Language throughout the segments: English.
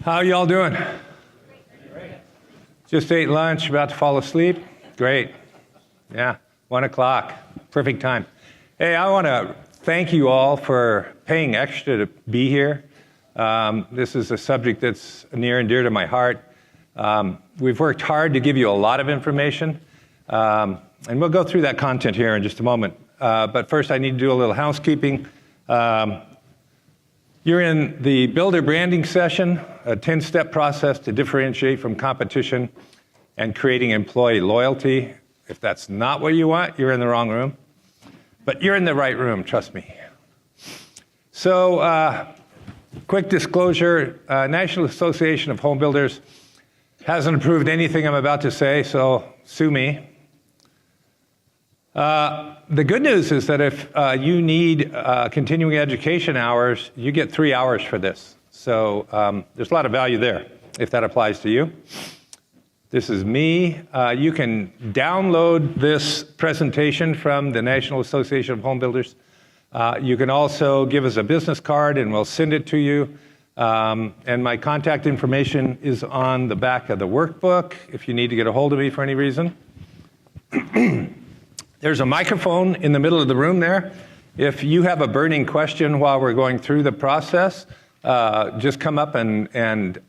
How y'all doing? Just ate lunch, about to fall asleep? Great. Yeah, 1 o'clock, perfect time. Hey, I want to thank you all for paying extra to be here. This is a subject that's near and dear to my heart. We've worked hard to give you a lot of information, and we'll go through that content here in just a moment. But first, I need to do a little housekeeping. You're in the Builder Branding session, a 10-step process to differentiate from competition and creating employee loyalty. If that's not what you want, you're in the wrong room. But you're in the right room, trust me. So, quick disclosure, National Association of Home Builders hasn't approved anything I'm about to say, so sue me. The good news is that if you need continuing education hours, you get 3 hours for this. So there's a lot of value there, if that applies to you. This is me. You can download this presentation from the National Association of Home Builders. You can also give us a business card and we'll send it to you. And my contact information is on the back of the workbook if you need to get a hold of me for any reason. There's a microphone in the middle of the room there. If you have a burning question while we're going through the process, just come up and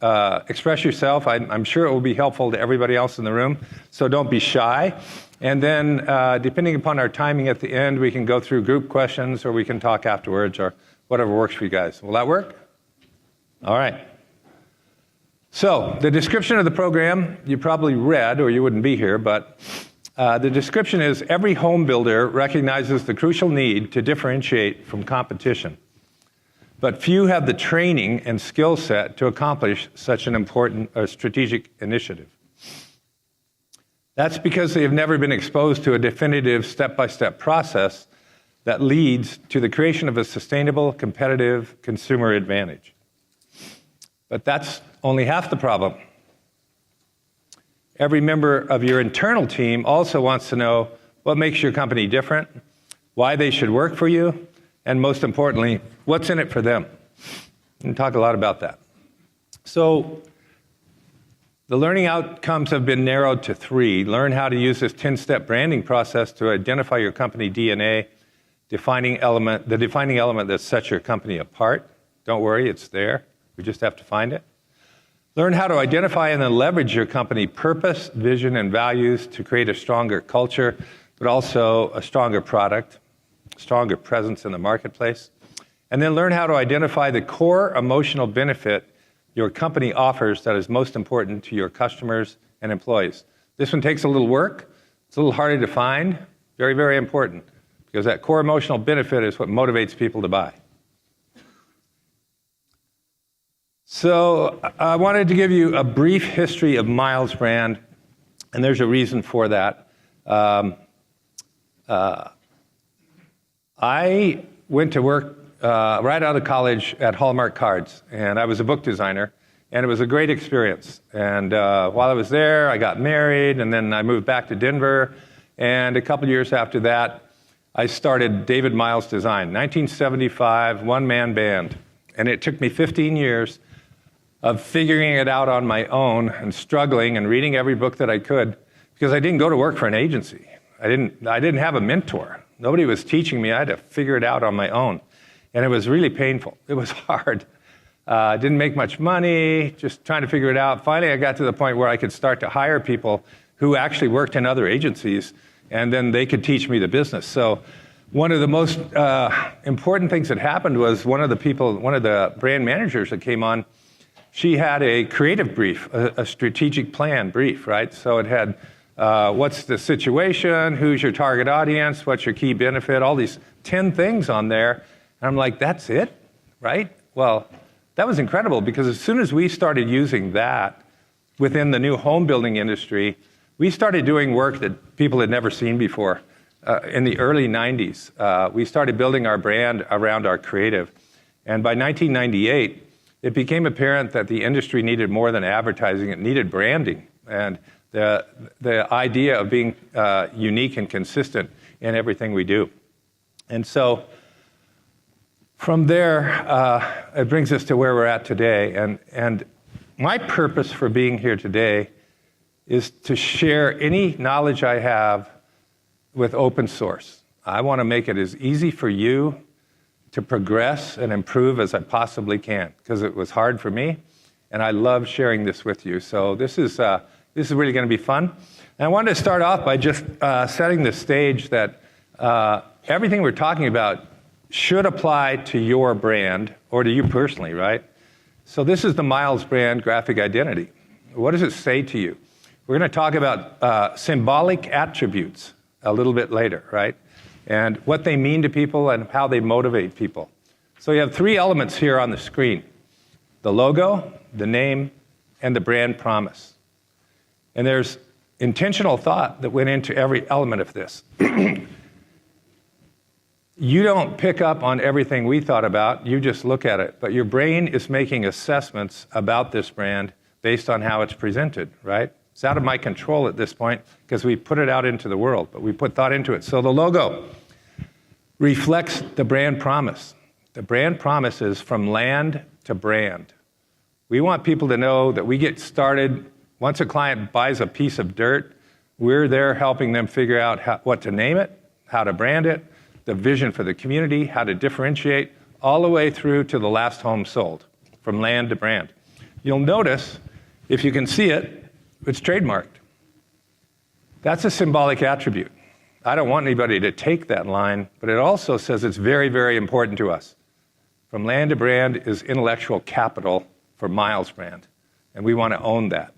express yourself. I'm sure it will be helpful to everybody else in the room, so don't be shy. And then, depending upon our timing at the end, we can go through group questions or we can talk afterwards or whatever works for you guys. Will that work? All right. So, the description of the program you probably read or you wouldn't be here, but the description is every home builder recognizes the crucial need to differentiate from competition, but few have the training and skill set to accomplish such an important strategic initiative. That's because they have never been exposed to a definitive step-by-step process that leads to the creation of a sustainable, competitive consumer advantage. But that's only half the problem. Every member of your internal team also wants to know what makes your company different, why they should work for you, and most importantly, what's in it for them. And talk a lot about that. So, the learning outcomes have been narrowed to 3. Learn how to use this 10-step branding process to identify your company DNA, the defining element that sets your company apart. Don't worry, it's there. We just have to find it. Learn how to identify and then leverage your company purpose, vision, and values to create a stronger culture, but also a stronger product, stronger presence in the marketplace. And then learn how to identify the core emotional benefit your company offers that is most important to your customers and employees. This one takes a little work. It's a little harder to find. Very, very important, because that core emotional benefit is what motivates people to buy. So I wanted to give you a brief history of Milesbrand, and there's a reason for that. I went to work right out of college at Hallmark Cards, and I was a book designer, and it was a great experience. And while I was there, I got married, and then I moved back to Denver, and a couple years after that, I started David Miles Design, 1975, one-man band, and it took me 15 years of figuring it out on my own and struggling and reading every book that I could, because I didn't go to work for an agency. I didn't have a mentor. Nobody was teaching me. I had to figure it out on my own. And it was really painful. It was hard. Didn't make much money, just trying to figure it out. Finally, I got to the point where I could start to hire people who actually worked in other agencies, and then they could teach me the business. So one of the most important things that happened was one of the brand managers that came on, she had a creative brief, a strategic plan brief, right? So it had what's the situation, who's your target audience, what's your key benefit, all these 10 things on there. And I'm like, that's it, right? Well, that was incredible, because as soon as we started using that within the new home building industry, we started doing work that people had never seen before. In the early 90s, we started building our brand around our creative. And by 1998, it became apparent that the industry needed more than advertising. It needed branding. And the idea of being unique and consistent in everything we do. And so from there, it brings us to where we're at today. And my purpose for being here today is to share any knowledge I have with open source. I want to make it as easy for you to progress and improve as I possibly can, because it was hard for me, and I love sharing this with you. So this is really going to be fun. And I wanted to start off by just setting the stage that everything we're talking about should apply to your brand or to you personally, right? So this is the Milesbrand graphic identity. What does it say to you? We're going to talk about symbolic attributes a little bit later, right? And what they mean to people and how they motivate people. So you have three elements here on the screen: the logo, the name, and the brand promise. And there's intentional thought that went into every element of this. You don't pick up on everything we thought about, you just look at it. But your brain is making assessments about this brand based on how it's presented, right? It's out of my control at this point because we put it out into the world, but we put thought into it. So the logo reflects the brand promise. The brand promise is from land to brand. We want people to know that we get started. Once a client buys a piece of dirt, we're there helping them figure out what to name it, how to brand it, the vision for the community, how to differentiate, all the way through to the last home sold, from land to brand. You'll notice, if you can see it, it's trademarked. That's a symbolic attribute. I don't want anybody to take that line, but it also says it's very, very important to us. From land to brand is intellectual capital for Milesbrand, and we want to own that.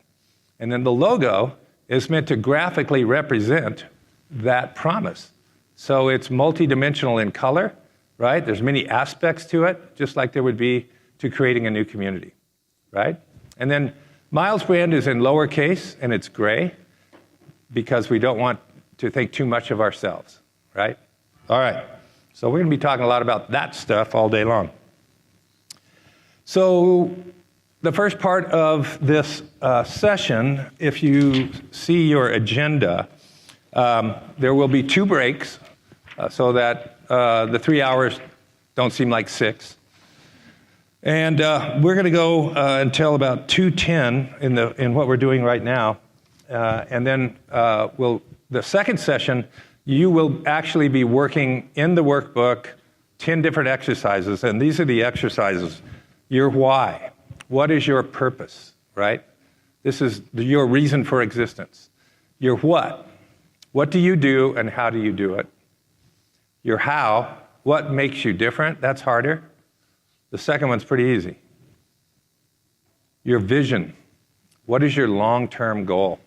And then the logo is meant to graphically represent that promise. So it's multidimensional in color, right? There's many aspects to it, just like there would be to creating a new community, right? And then Milesbrand is in lowercase and it's gray because we don't want to think too much of ourselves, right? All right, so we're going to be talking a lot about that stuff all day long. So the first part of this session, if you see your agenda, there will be 2 breaks so that the 3 hours don't seem like 6. And we're going to go until about 2:10 in what we're doing right now. And then the second session, you will actually be working in the workbook 10 different exercises. And these are the exercises. Your why. What is your purpose, right? This is your reason for existence. Your what. What do you do and how do you do it? Your how. What makes you different? That's harder. The second one's pretty easy. Your vision. What is your long-term goal?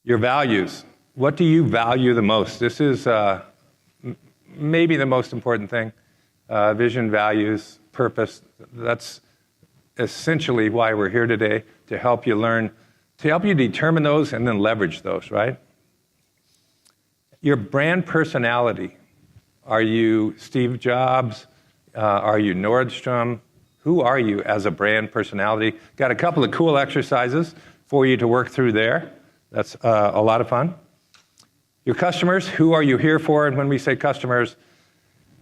Your values. What do you value the most? This is maybe the most important thing. Vision, values, purpose. That's essentially why we're here today, to help you learn, to help you determine those and then leverage those, right? Your brand personality. Are you Steve Jobs? Are you Nordstrom? Who are you as a brand personality? Got a couple of cool exercises for you to work through there. That's a lot of fun. Your customers, who are you here for? And when we say customers,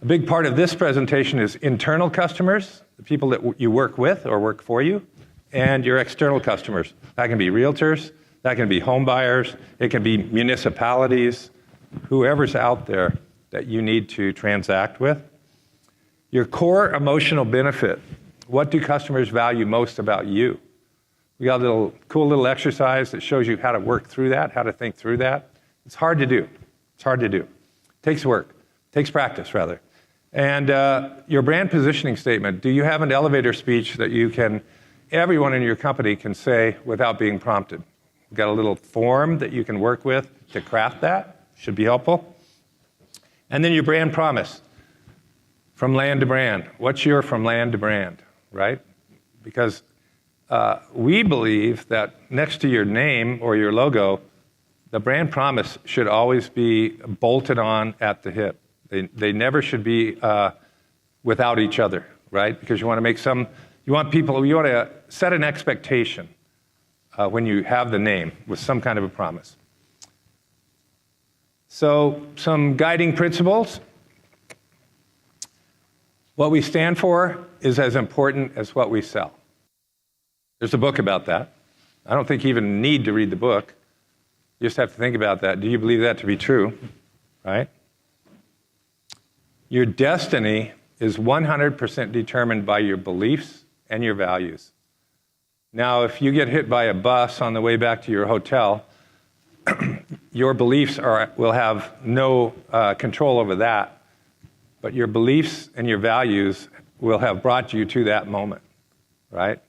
a big part of this presentation is internal customers, the people that you work with or work for you, and your external customers. That can be realtors, that can be home buyers, it can be municipalities, whoever's out there that you need to transact with. Your core emotional benefit. What do customers value most about you? We got a cool little exercise that shows you how to work through that, how to think through that. It's hard to do. It's hard to do. It takes work. It takes practice, rather. And your brand positioning statement. Do you have an elevator speech that everyone in your company can say without being prompted? We've got a little form that you can work with to craft that. Should be helpful. And then your brand promise. From land to brand. What's your from land to brand, right? Because we believe that next to your name or your logo, the brand promise should always be bolted on at the hip. They never should be without each other, right? Because you want to set an expectation when you have the name with some kind of a promise. So some guiding principles. What we stand for is as important as what we sell. There's a book about that. I don't think you even need to read the book. You just have to think about that. Do you believe that to be true? Right? Your destiny is 100% determined by your beliefs and your values. Now, if you get hit by a bus on the way back to your hotel, your beliefs will have no control over that, but your beliefs and your values will have brought you to that moment, right?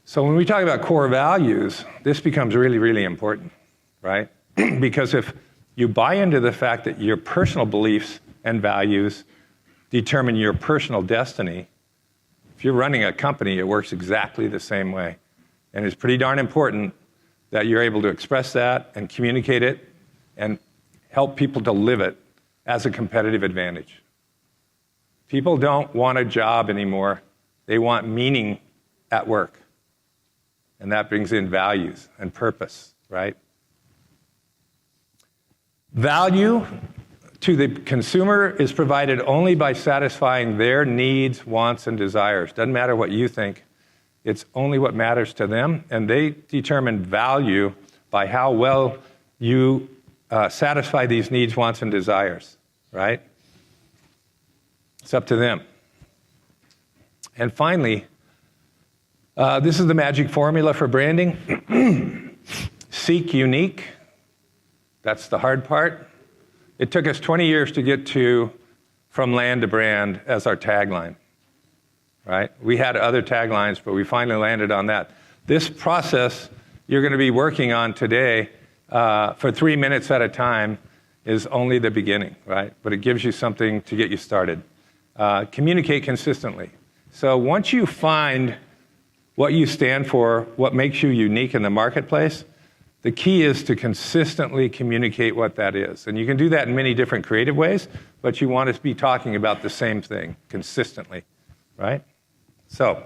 So when we talk about core values, this becomes really, really important, right? Because if you buy into the fact that your personal beliefs and values determine your personal destiny, if you're running a company, it works exactly the same way. And it's pretty darn important that you're able to express that and communicate it and help people to live it as a competitive advantage. People don't want a job anymore. They want meaning at work. And that brings in values and purpose, right? Value to the consumer is provided only by satisfying their needs, wants, and desires. Doesn't matter what you think. It's only what matters to them, and they determine value by how well you satisfy these needs, wants, and desires, right? It's up to them. And finally, this is the magic formula for branding. Seek unique. That's the hard part. It took us 20 years to get to from land to brand as our tagline, right? We had other taglines, but we finally landed on that. This process you're going to be working on today for 3 minutes at a time is only the beginning, right? But it gives you something to get you started. Communicate consistently. So once you find what you stand for, what makes you unique in the marketplace, the key is to consistently communicate what that is. And you can do that in many different creative ways, but you want to be talking about the same thing consistently, right? So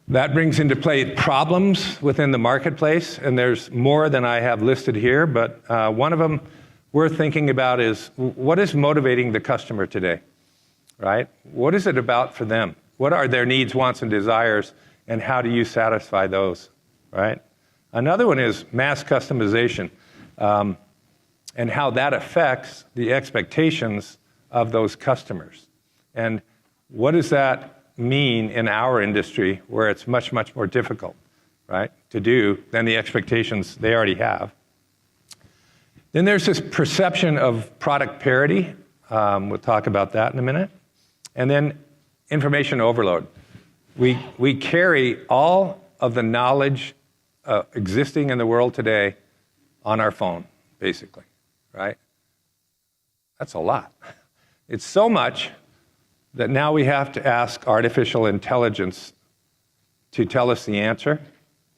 that brings into play problems within the marketplace, and there's more than I have listed here, but one of them worth thinking about is what is motivating the customer today, right? What is it about for them? What are their needs, wants, and desires, and how do you satisfy those, right? Another one is mass customization and how that affects the expectations of those customers. And what does that mean in our industry where it's much, much more difficult, right, to do than the expectations they already have? Then there's this perception of product parity. We'll talk about that in a minute. And then information overload. We carry all of the knowledge existing in the world today on our phone, basically, right? That's a lot. It's so much that now we have to ask artificial intelligence to tell us the answer.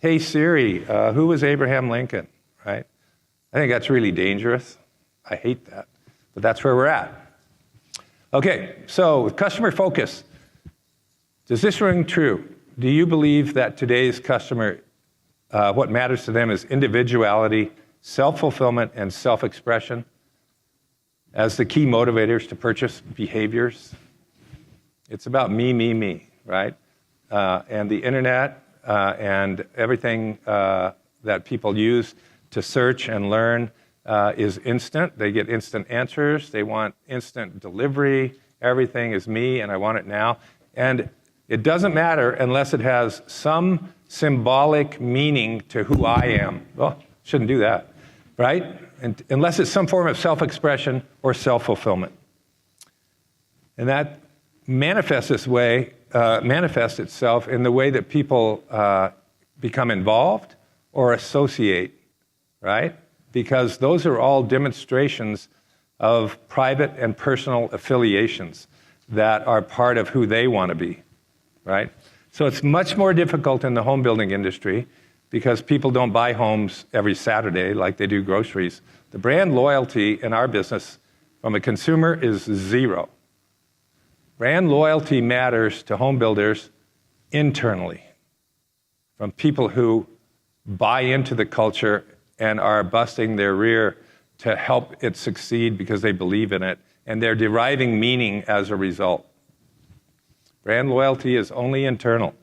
Hey Siri, who was Abraham Lincoln, right? I think that's really dangerous. I hate that, but that's where we're at. Okay, so with customer focus, does this ring true? Do you believe that today's customer, what matters to them is individuality, self-fulfillment, and self-expression as the key motivators to purchase behaviors? It's about me, right? And the internet and everything that people use to search and learn is instant. They get instant answers. They want instant delivery. Everything is me, and I want it now. And it doesn't matter unless it has some symbolic meaning to who I am. Well, shouldn't do that, right? And unless it's some form of self-expression or self-fulfillment. And that manifests itself in the way that people become involved or associate, right? Because those are all demonstrations of private and personal affiliations that are part of who they want to be, right? So it's much more difficult in the home building industry because people don't buy homes every Saturday like they do groceries. The brand loyalty in our business from a consumer is zero. Brand loyalty matters to home builders internally, from people who buy into the culture and are busting their rear to help it succeed because they believe in it, and they're deriving meaning as a result. Brand loyalty is only internal.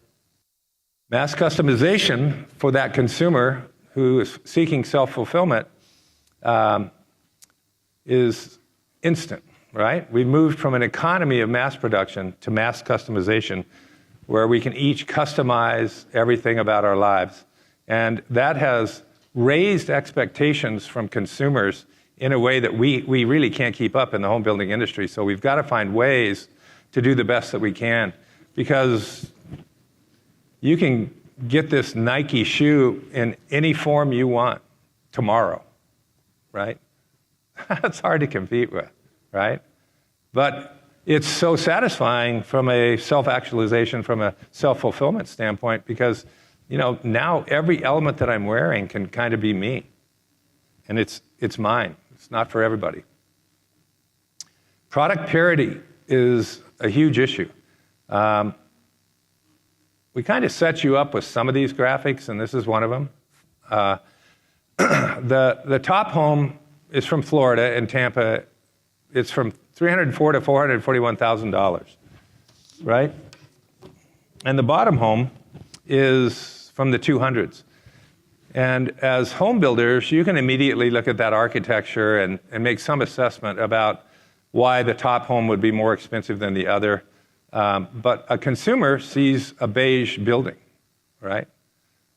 Mass customization for that consumer who is seeking self-fulfillment is instant, right? We moved from an economy of mass production to mass customization, where we can each customize everything about our lives. And that has raised expectations from consumers in a way that we really can't keep up in the home building industry. So we've got to find ways to do the best that we can, because you can get this Nike shoe in any form you want tomorrow, right? That's hard to compete with, right? But it's so satisfying from a self-actualization, from a self-fulfillment standpoint, because now every element that I'm wearing can kind of be me. And it's mine. It's not for everybody. Product parity is a huge issue. We kind of set you up with some of these graphics, and this is one of them. The top home is from Florida in Tampa. It's from $304,000 to $441,000, right? And the bottom home is from the 200s. And as home builders, you can immediately look at that architecture and make some assessment about why the top home would be more expensive than the other. But a consumer sees a beige building, right?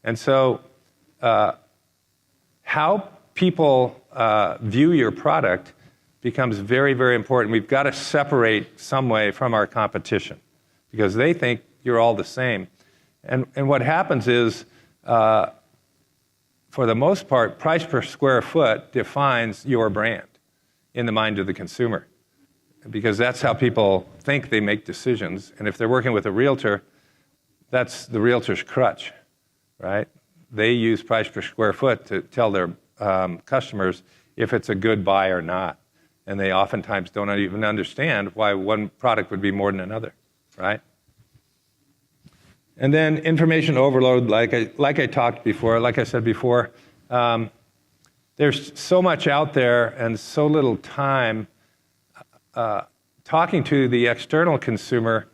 And so how people view your product becomes very, very important. We've got to separate some way from our competition, because they think you're all the same. And what happens is, for the most part, price per square foot defines your brand in the mind of the consumer, because that's how people think they make decisions. And if they're working with a realtor, that's the realtor's crutch, right? They use price per square foot to tell their customers if it's a good buy or not. And they oftentimes don't even understand why one product would be more than another, right? And then information overload, like I talked before, like I said before, there's so much out there and so little time. Talking to the external consumer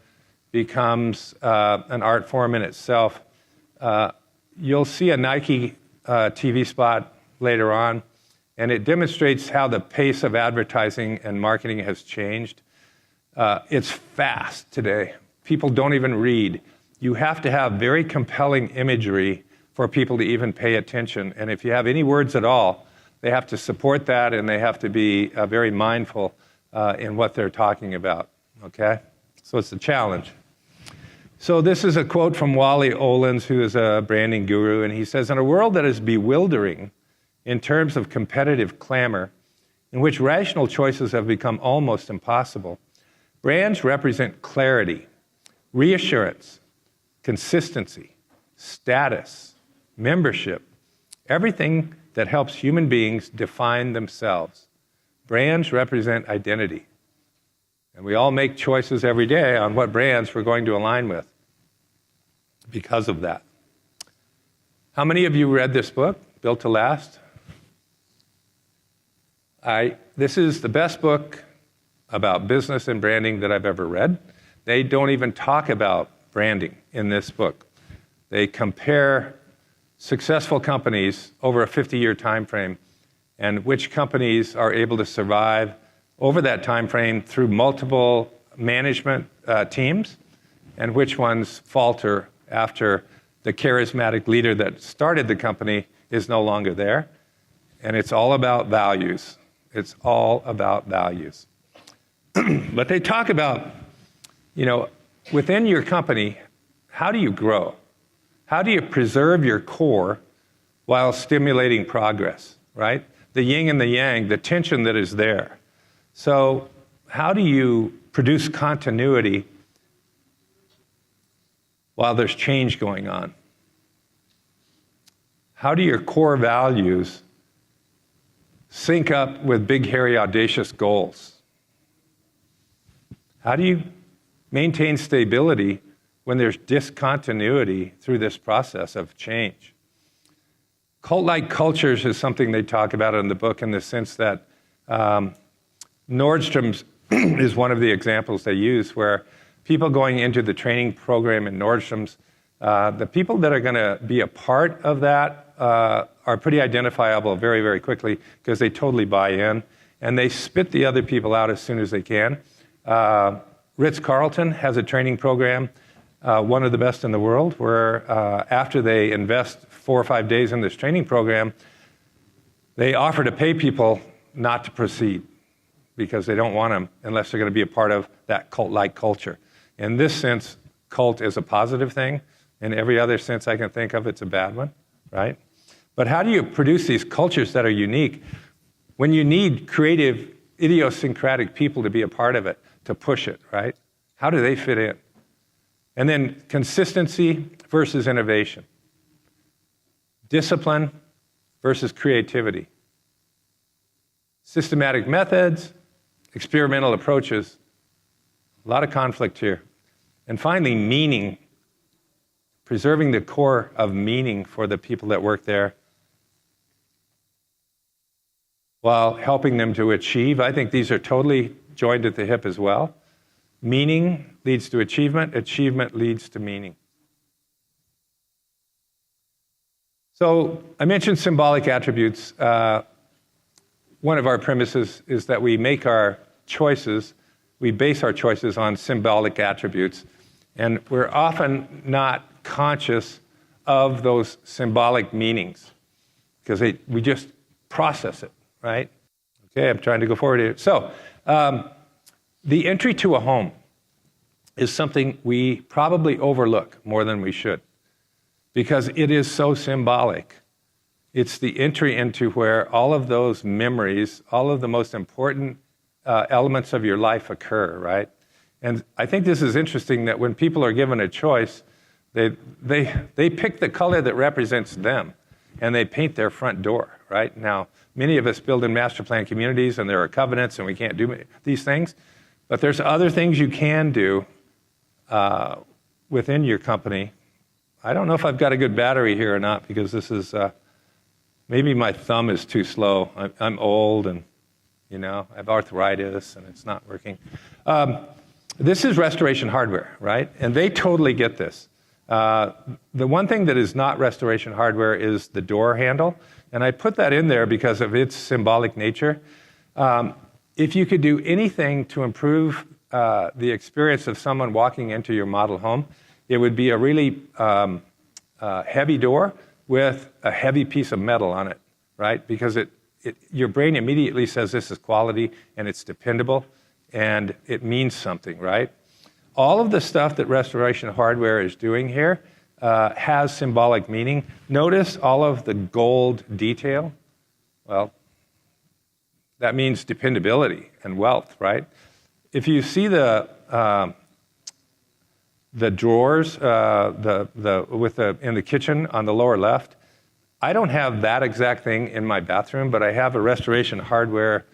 becomes an art form in itself. You'll see a Nike TV spot later on, and it demonstrates how the pace of advertising and marketing has changed. It's fast today. People don't even read. You have to have very compelling imagery for people to even pay attention. And if you have any words at all, they have to support that, and they have to be very mindful in what they're talking about, okay? So it's a challenge. So this is a quote from Wally Olins, who is a branding guru, and he says, "In a world that is bewildering in terms of competitive clamor, in which rational choices have become almost impossible, brands represent clarity, reassurance, consistency, status, membership, everything that helps human beings define themselves. Brands represent identity." And we all make choices every day on what brands we're going to align with because of that. How many of you read this book, Built to Last? This is the best book about business and branding that I've ever read. They don't even talk about branding in this book. They compare successful companies over a 50-year time frame, and which companies are able to survive over that time frame through multiple management teams, and which ones falter after the charismatic leader that started the company is no longer there. And it's all about values. It's all about values. But they talk about, within your company, how do you grow? How do you preserve your core while stimulating progress, right? The yin and the yang, the tension that is there. So how do you produce continuity while there's change going on? How do your core values sync up with big, hairy, audacious goals? How do you maintain stability when there's discontinuity through this process of change? Cult-like cultures is something they talk about in the book, in the sense that Nordstrom's is one of the examples they use, where people going into the training program in Nordstrom's, The people that are going to be a part of that are pretty identifiable very, very quickly because they totally buy in, and they spit the other people out as soon as they can. Ritz-Carlton has a training program, one of the best in the world, where after they invest 4 or 5 days in this training program, they offer to pay people not to proceed because they don't want them unless they're going to be a part of that cult-like culture. In this sense, cult is a positive thing. In every other sense I can think of, it's a bad one, right? But how do you produce these cultures that are unique when you need creative, idiosyncratic people to be a part of it, to push it, right? How do they fit in? And then consistency versus innovation. Discipline versus creativity. Systematic methods, experimental approaches. A lot of conflict here. And finally, meaning. Preserving the core of meaning for the people that work there while helping them to achieve. I think these are totally joined at the hip as well. Meaning leads to achievement. Achievement leads to meaning. So I mentioned symbolic attributes. One of our premises is that we make our choices, we base our choices on symbolic attributes, and we're often not conscious of those symbolic meanings because we just process it, right? Okay, I'm trying to go forward here. So the entry to a home is something we probably overlook more than we should because it is so symbolic. It's the entry into where all of those memories, all of the most important elements of your life occur, right? And I think this is interesting that when people are given a choice, they pick the color that represents them, and they paint their front door, right? Now, many of us build in master plan communities, and there are covenants, and we can't do these things. But there's other things you can do within your company. I don't know if I've got a good battery here or not, because this is... maybe my thumb is too slow. I'm old and, I have arthritis and it's not working. This is Restoration Hardware, right? And they totally get this. The one thing that is not Restoration Hardware is the door handle. And I put that in there because of its symbolic nature. If you could do anything to improve the experience of someone walking into your model home, it would be a really heavy door with a heavy piece of metal on it, right? Because your brain immediately says this is quality and it's dependable and it means something, right? All of the stuff that Restoration Hardware is doing here has symbolic meaning. Notice all of the gold detail. Well, that means dependability and wealth, right? If you see the drawers in the kitchen on the lower left, I don't have that exact thing in my bathroom, but I have a Restoration Hardware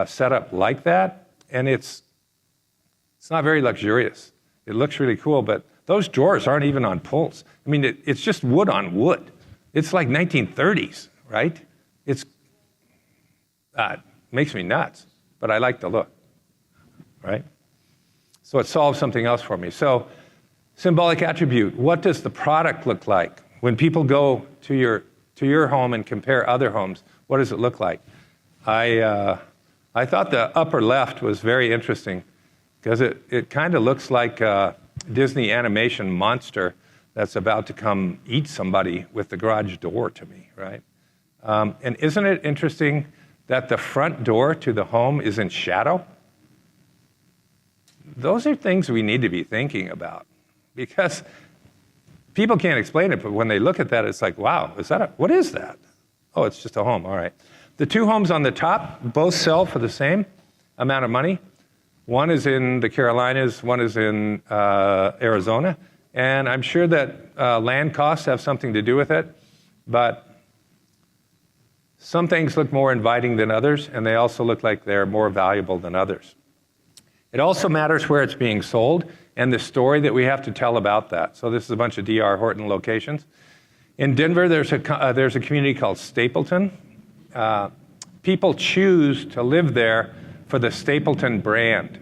setup like that, and it's not very luxurious. It looks really cool, but those drawers aren't even on pulls. I mean, it's just wood on wood. It's like 1930s, right? It makes me nuts, but I like the look, right? So it solves something else for me. So symbolic attribute, what does the product look like? When people go to your home and compare other homes, what does it look like? I thought the upper left was very interesting because it kind of looks like a Disney animation monster that's about to come eat somebody with the garage door to me, right? And isn't it interesting that the front door to the home is in shadow? Those are things we need to be thinking about. Because people can't explain it, but when they look at that, it's like, wow, what is that? Oh, it's just a home, all right. The two homes on the top both sell for the same amount of money. One is in the Carolinas, one is in Arizona. And I'm sure that land costs have something to do with it, but some things look more inviting than others, and they also look like they're more valuable than others. It also matters where it's being sold and the story that we have to tell about that. So this is a bunch of D.R. Horton locations. In Denver, there's a community called Stapleton. People choose to live there for the Stapleton brand.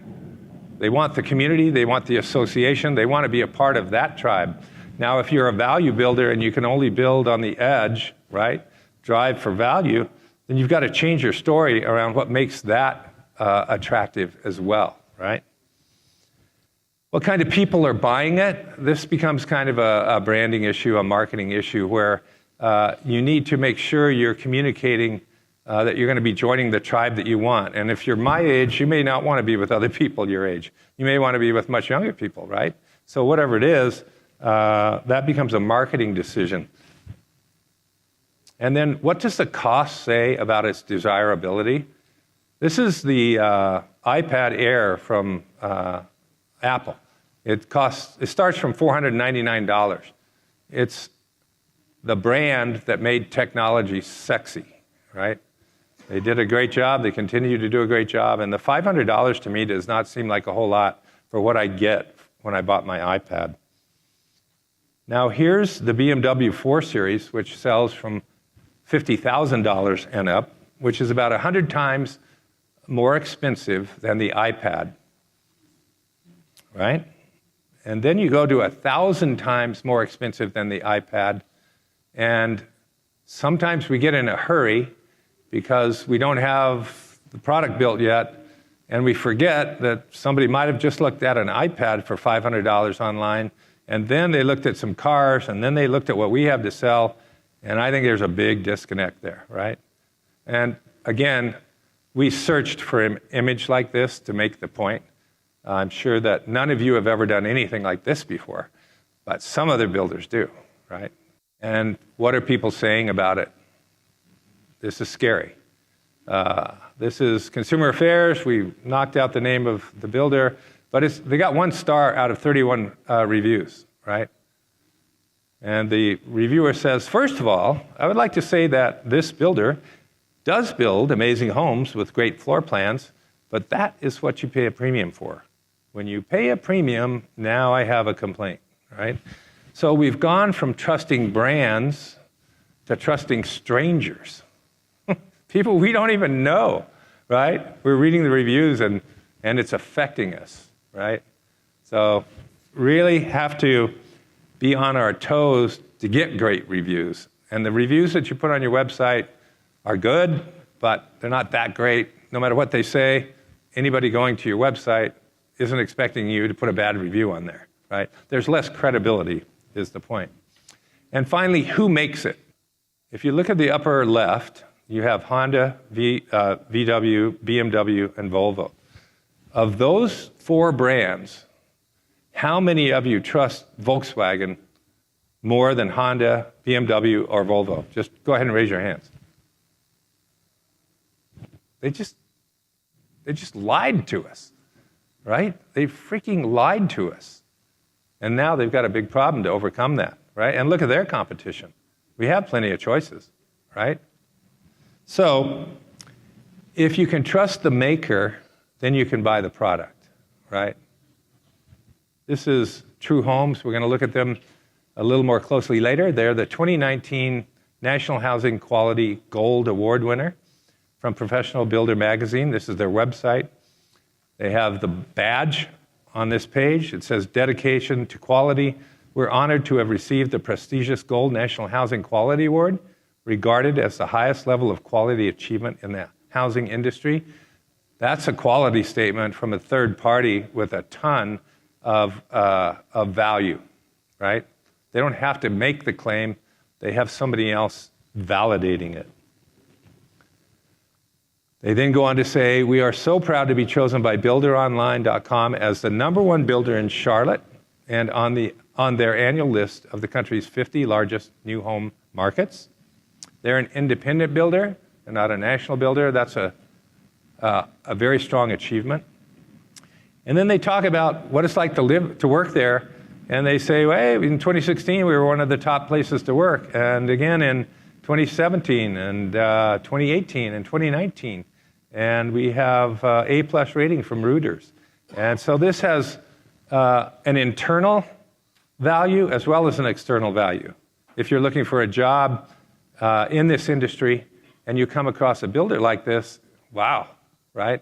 They want the community, they want the association, they want to be a part of that tribe. Now, if you're a value builder and you can only build on the edge, right, drive for value, then you've got to change your story around what makes that attractive as well, right? What kind of people are buying it? This becomes kind of a branding issue, a marketing issue, where you need to make sure you're communicating that you're going to be joining the tribe that you want. And if you're my age, you may not want to be with other people your age. You may want to be with much younger people, right? So whatever it is, that becomes a marketing decision. And then what does the cost say about its desirability? This is the iPad Air from Apple. It starts from $499. It's the brand that made technology sexy, right? They did a great job. They continue to do a great job. And the $500 to me does not seem like a whole lot for what I get when I bought my iPad. Now here's the BMW 4 Series, which sells from $50,000 and up, which is about 100 times more expensive than the iPad, right? And then you go to 1,000 times more expensive than the iPad, and sometimes we get in a hurry because we don't have the product built yet, and we forget that somebody might have just looked at an iPad for $500 online, and then they looked at some cars, and then they looked at what we have to sell, and I think there's a big disconnect there, right? And again, we searched for an image like this to make the point. I'm sure that none of you have ever done anything like this before, but some other builders do, right? And what are people saying about it? This is scary. This is Consumer Affairs. We knocked out the name of the builder, but they got 1 star out of 31 reviews, right? And the reviewer says, first of all, I would like to say that this builder does build amazing homes with great floor plans, but that is what you pay a premium for. When you pay a premium, now I have a complaint, right? So we've gone from trusting brands to trusting strangers. People we don't even know, right? We're reading the reviews and it's affecting us, right? So really have to be on our toes to get great reviews. And the reviews that you put on your website are good, but they're not that great. No matter what they say, anybody going to your website isn't expecting you to put a bad review on there, right? There's less credibility, is the point. And finally, who makes it? If you look at the upper left, you have Honda, VW, BMW, and Volvo. Of those 4 brands, how many of you trust Volkswagen more than Honda, BMW, or Volvo? Just go ahead and raise your hands. They just lied to us, right? They freaking lied to us. And now they've got a big problem to overcome that, right? And look at their competition. We have plenty of choices, right? So if you can trust the maker, then you can buy the product, right? This is True Homes. We're going to look at them a little more closely later. They're the 2019 National Housing Quality Gold Award winner from Professional Builder Magazine. This is their website. They have the badge on this page. It says dedication to quality. We're honored to have received the prestigious Gold National Housing Quality Award, regarded as the highest level of quality achievement in the housing industry. That's a quality statement from a third party with a ton of value, right? They don't have to make the claim. They have somebody else validating it. They then go on to say, we are so proud to be chosen by BuilderOnline.com as the #1 builder in Charlotte and on their annual list of the country's 50 largest new home markets. They're an independent builder. They're not a national builder. That's a very strong achievement. And then they talk about what it's like to work there. And they say, well, hey, in 2016, we were one of the top places to work. And again, in 2017 and 2018 and 2019. And we have A+ rating from Reuters. And so this has an internal value as well as an external value. If you're looking for a job in this industry and you come across a builder like this, wow, right?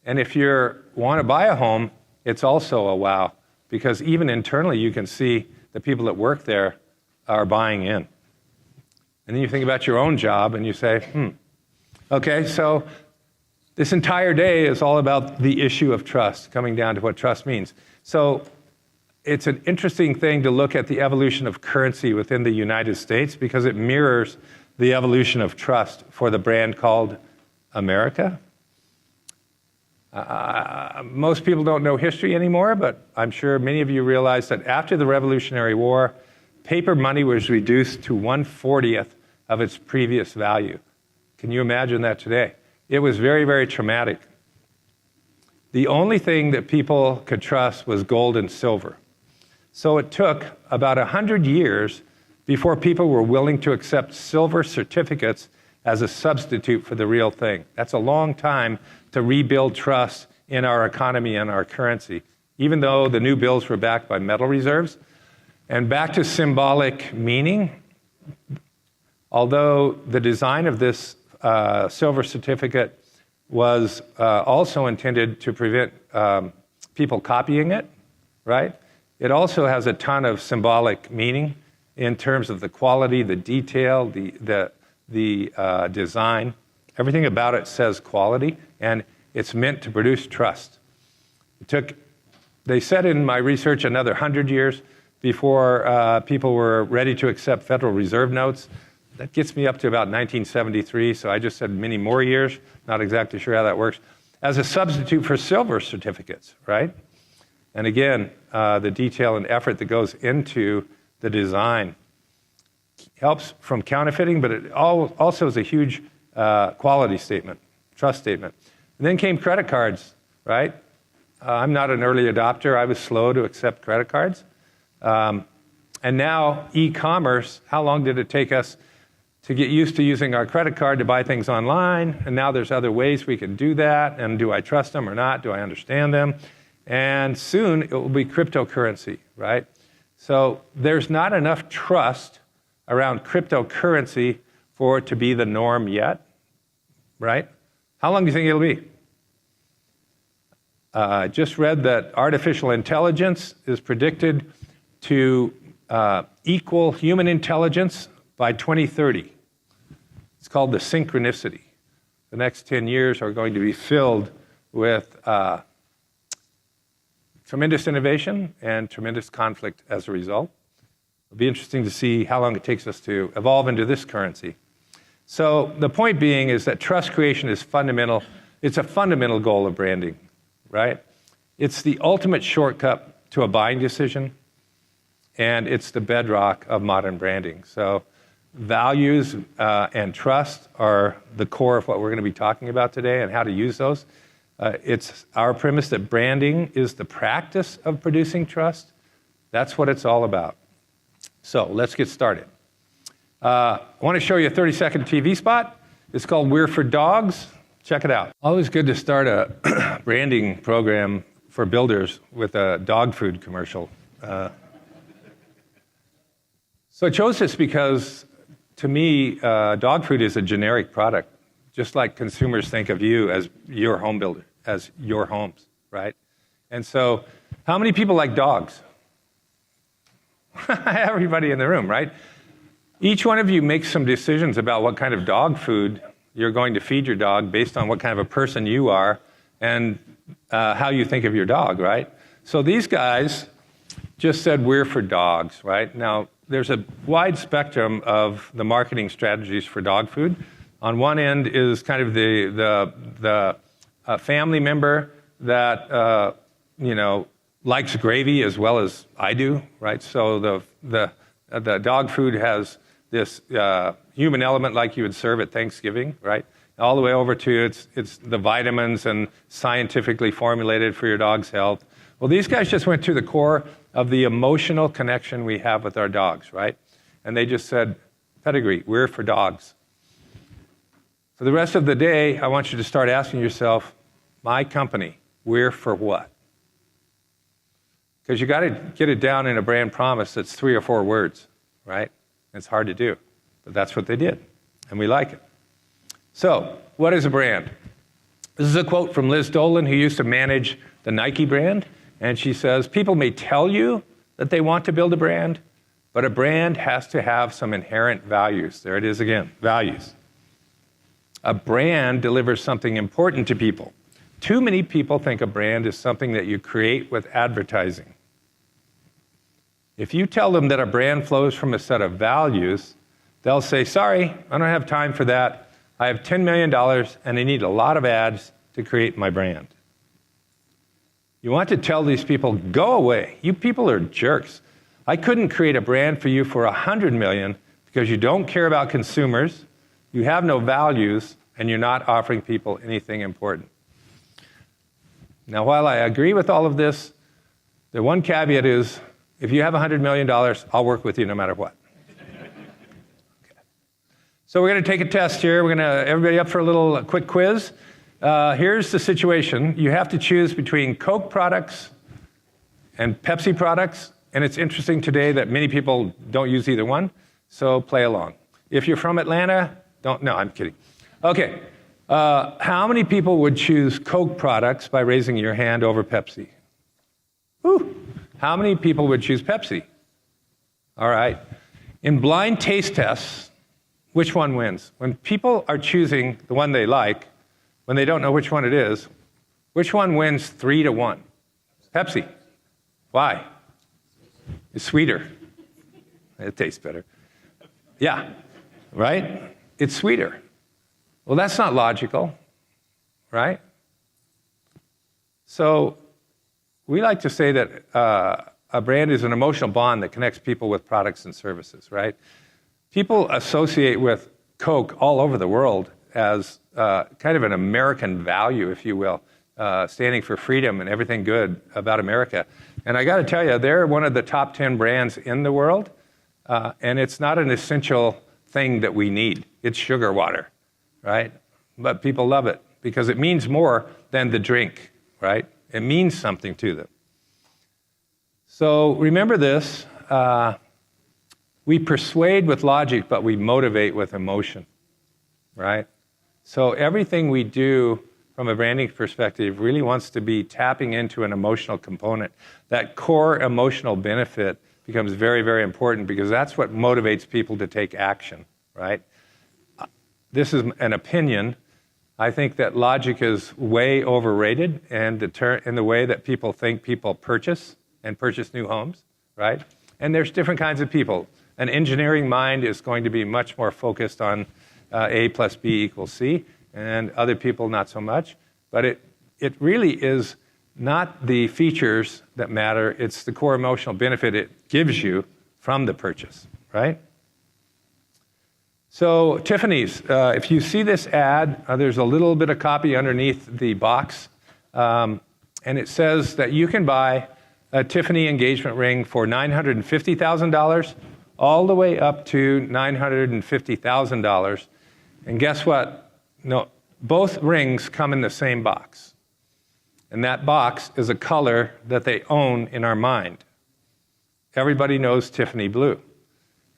And if you want to buy a home, it's also a wow, because even internally you can see the people that work there are buying in. And then you think about your own job and you say, okay, so this entire day is all about the issue of trust, coming down to what trust means. So it's an interesting thing to look at the evolution of currency within the United States because it mirrors the evolution of trust for the brand called America. Most people don't know history anymore, but I'm sure many of you realize that after the Revolutionary War, paper money was reduced to 1/40th of its previous value. Can you imagine that today? It was very, very traumatic. The only thing that people could trust was gold and silver. So it took about 100 years before people were willing to accept silver certificates as a substitute for the real thing. That's a long time to rebuild trust in our economy and our currency, even though the new bills were backed by metal reserves. And back to symbolic meaning, although the design of this silver certificate was also intended to prevent people copying it, right? It also has a ton of symbolic meaning in terms of the quality, the detail, the design. Everything about it says quality, and it's meant to produce trust. It took, they said in my research, another 100 years before people were ready to accept Federal Reserve notes. That gets me up to about 1973, so I just said many more years, not exactly sure how that works, as a substitute for silver certificates, right? And again, the detail and effort that goes into the design helps from counterfeiting, but it also is a huge quality statement, trust statement. And then came credit cards, right? I'm not an early adopter. I was slow to accept credit cards. And now e-commerce, how long did it take us to get used to using our credit card to buy things online? And now there's other ways we can do that. And do I trust them or not? Do I understand them? And soon it will be cryptocurrency, right? So there's not enough trust around cryptocurrency for it to be the norm yet, right? How long do you think it'll be? I just read that artificial intelligence is predicted to equal human intelligence by 2030. It's called the synchronicity. The next 10 years are going to be filled with tremendous innovation and tremendous conflict as a result. It'll be interesting to see how long it takes us to evolve into this currency. So the point being is that trust creation is fundamental. It's a fundamental goal of branding, right? It's the ultimate shortcut to a buying decision, and it's the bedrock of modern branding. So values and trust are the core of what we're going to be talking about today and how to use those. It's our premise that branding is the practice of producing trust. That's what it's all about. So let's get started. I want to show you a 30-second TV spot. It's called We're for Dogs. Check it out. Always good to start a branding program for builders with a dog food commercial. So I chose this because, to me, dog food is a generic product, just like consumers think of you as your home builder, as your homes, right? And so how many people like dogs? Everybody in the room, right? Each one of you makes some decisions about what kind of dog food you're going to feed your dog based on what kind of a person you are and how you think of your dog, right? So these guys just said, we're for dogs, right? Now, there's a wide spectrum of the marketing strategies for dog food. On one end is kind of the family member that, likes gravy as well as I do, right? So the dog food has this human element like you would serve at Thanksgiving, right? All the way over to it's the vitamins and scientifically formulated for your dog's health. Well, these guys just went to the core of the emotional connection we have with our dogs, right? And they just said, pedigree, we're for dogs. For the rest of the day, I want you to start asking yourself, my company, we're for what? Because you got to get it down in a brand promise that's 3 or 4 words, right? It's hard to do, but that's what they did, and we like it. So, what is a brand? This is a quote from Liz Dolan, who used to manage the Nike brand, and she says, people may tell you that they want to build a brand, but a brand has to have some inherent values. There it is again, values. A brand delivers something important to people. Too many people think a brand is something that you create with advertising. If you tell them that a brand flows from a set of values, they'll say, sorry, I don't have time for that. I have $10 million and I need a lot of ads to create my brand. You want to tell these people, go away. You people are jerks. I couldn't create a brand for you for $100 million because you don't care about consumers, you have no values, and you're not offering people anything important. Now, while I agree with all of this, the one caveat is, if you have $100 million, I'll work with you no matter what. Okay. So we're going to take a test here. We're going to, everybody up for a little quick quiz. Here's the situation. You have to choose between Coke products and Pepsi products. And it's interesting today that many people don't use either one. So play along. If you're from Atlanta, don't, no, I'm kidding. Okay. How many people would choose Coke products by raising your hand over Pepsi? Whew. How many people would choose Pepsi? All right. In blind taste tests, which one wins? When people are choosing the one they like, when they don't know which one it is, which one wins 3-1? Pepsi. Why? It's sweeter. It tastes better. Yeah, right? It's sweeter. Well, that's not logical, right? So we like to say that a brand is an emotional bond that connects people with products and services, right? People associate with Coke all over the world as kind of an American value, if you will, standing for freedom and everything good about America. And I got to tell you, they're one of the top 10 brands in the world, and it's not an essential thing that we need. It's sugar water, right? But people love it because it means more than the drink, right? It means something to them. So remember this, we persuade with logic, but we motivate with emotion, right? So everything we do from a branding perspective really wants to be tapping into an emotional component. That core emotional benefit becomes very, very important because that's what motivates people to take action, right? This is an opinion. I think that logic is way overrated in the way that people think people purchase and purchase new homes, right? And there's different kinds of people. An engineering mind is going to be much more focused on A plus B equals C, and other people not so much. But it really is not the features that matter, it's the core emotional benefit it gives you from the purchase, right? So Tiffany's, if you see this ad, there's a little bit of copy underneath the box, and it says that you can buy a Tiffany engagement ring for $950,000 all the way up to $950,000. And guess what? No, both rings come in the same box. And that box is a color that they own in our mind. Everybody knows Tiffany blue.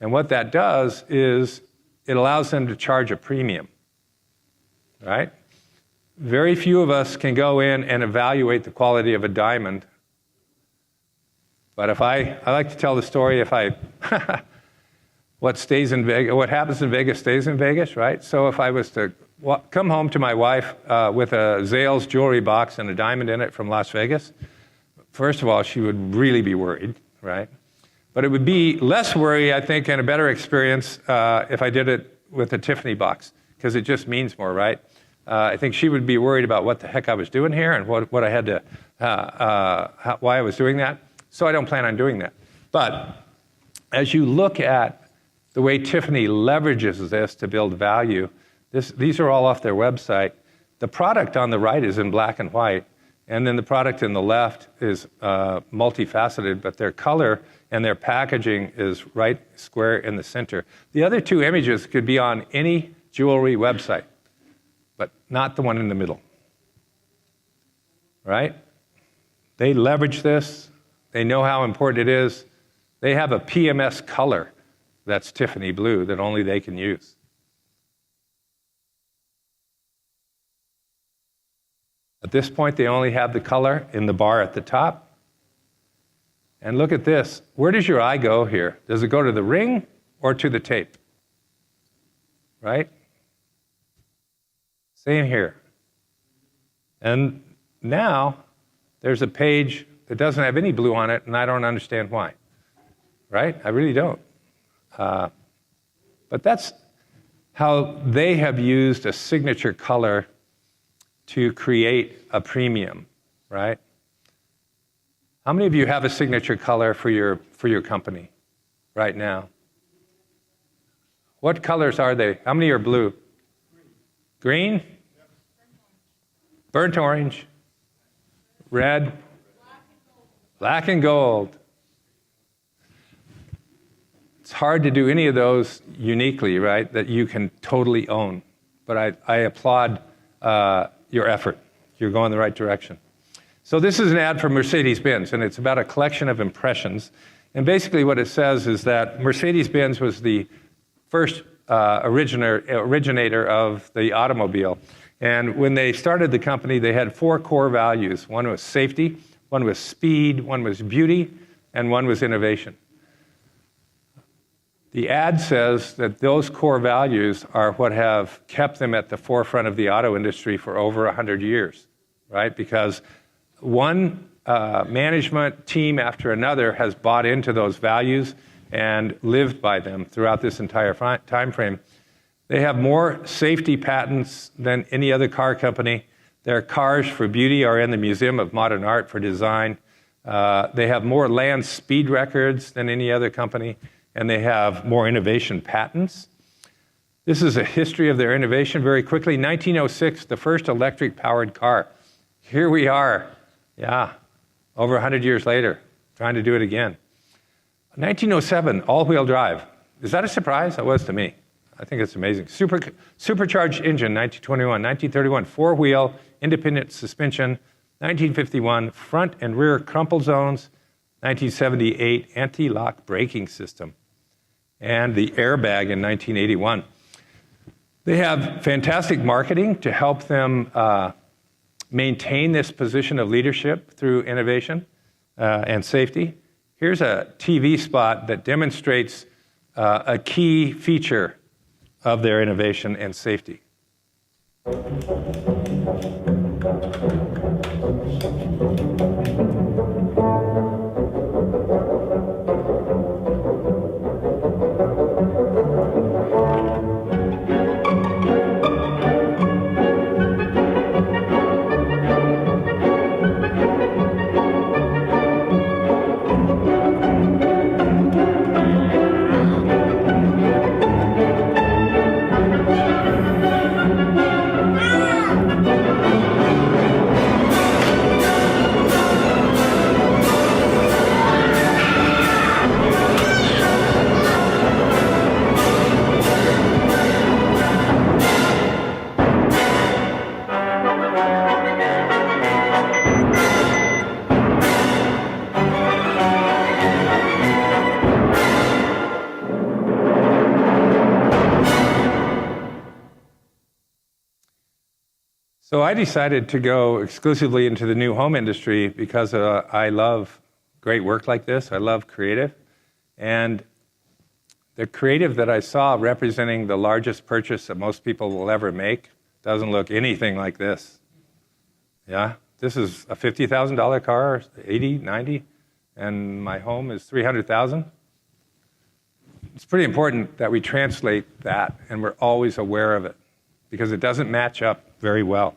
And what that does is it allows them to charge a premium, right? Very few of us can go in and evaluate the quality of a diamond. But if I like to tell the story, what happens in Vegas stays in Vegas, right? So if I was to come home to my wife with a Zales jewelry box and a diamond in it from Las Vegas, first of all, she would really be worried, right? But it would be less worry, I think, and a better experience if I did it with a Tiffany box, because it just means more, right? I think she would be worried about what the heck I was doing here and what I had to, why I was doing that. So I don't plan on doing that. But as you look at the way Tiffany leverages this to build value, these are all off their website. The product on the right is in black and white, and then the product in the left is multifaceted, but their color and their packaging is right square in the center. The other two images could be on any jewelry website, but not the one in the middle, right? They leverage this. They know how important it is. They have a PMS color that's Tiffany blue that only they can use. At this point, they only have the color in the bar at the top. And look at this. Where does your eye go here? Does it go to the ring or to the tape? Right? Same here. And now there's a page that doesn't have any blue on it, and I don't understand why. Right? I really don't. But that's how they have used a signature color to create a premium, right? How many of you have a signature color for your company right now? What colors are they? How many are blue? Green? Burnt orange? Red? Black and gold. It's hard to do any of those uniquely, right, that you can totally own. But I applaud your effort. You're going the right direction. So this is an ad for Mercedes-Benz, and it's about a collection of impressions. And basically what it says is that Mercedes-Benz was the first originator of the automobile. And when they started the company, they had 4 core values. One was safety, one was speed, one was beauty, and one was innovation. The ad says that those core values are what have kept them at the forefront of the auto industry for over 100 years, right? Because one management team after another has bought into those values and lived by them throughout this entire time frame. They have more safety patents than any other car company. Their cars for beauty are in the Museum of Modern Art for design. They have more land speed records than any other company, and they have more innovation patents. This is a history of their innovation very quickly. 1906, the first electric-powered car. Here we are, over 100 years later, trying to do it again. 1907, all-wheel drive. Is that a surprise? That was to me. I think it's amazing. Supercharged engine, 1921. 1931, four-wheel, independent suspension. 1951, front and rear crumple zones. 1978, anti-lock braking system. And the airbag in 1981. They have fantastic marketing to help them maintain this position of leadership through innovation and safety. Here's a TV spot that demonstrates a key feature of their innovation and safety. So I decided to go exclusively into the new home industry because I love great work like this. I love creative. And the creative that I saw representing the largest purchase that most people will ever make doesn't look anything like this. Yeah, this is a $50,000 car, 80, 90, and my home is $300,000. It's pretty important that we translate that and we're always aware of it because it doesn't match up very well.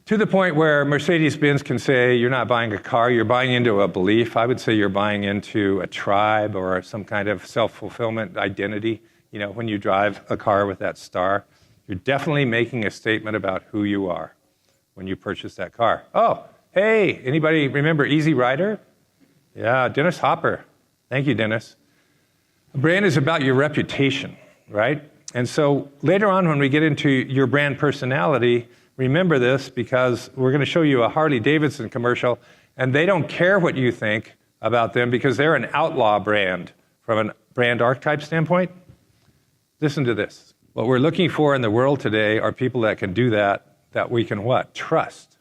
To the point where Mercedes-Benz can say you're not buying a car, you're buying into a belief. I would say you're buying into a tribe or some kind of self-fulfillment identity. You know, when you drive a car with that star, you're definitely making a statement about who you are when you purchase that car. Oh, hey, anybody remember Easy Rider? Yeah, Dennis Hopper. Thank you, Dennis. A brand is about your reputation, right? And so later on when we get into your brand personality, remember this because we're going to show you a Harley-Davidson commercial, and they don't care what you think about them because they're an outlaw brand from a brand archetype standpoint. Listen to this. What we're looking for in the world today are people that can do that we can what? Trust,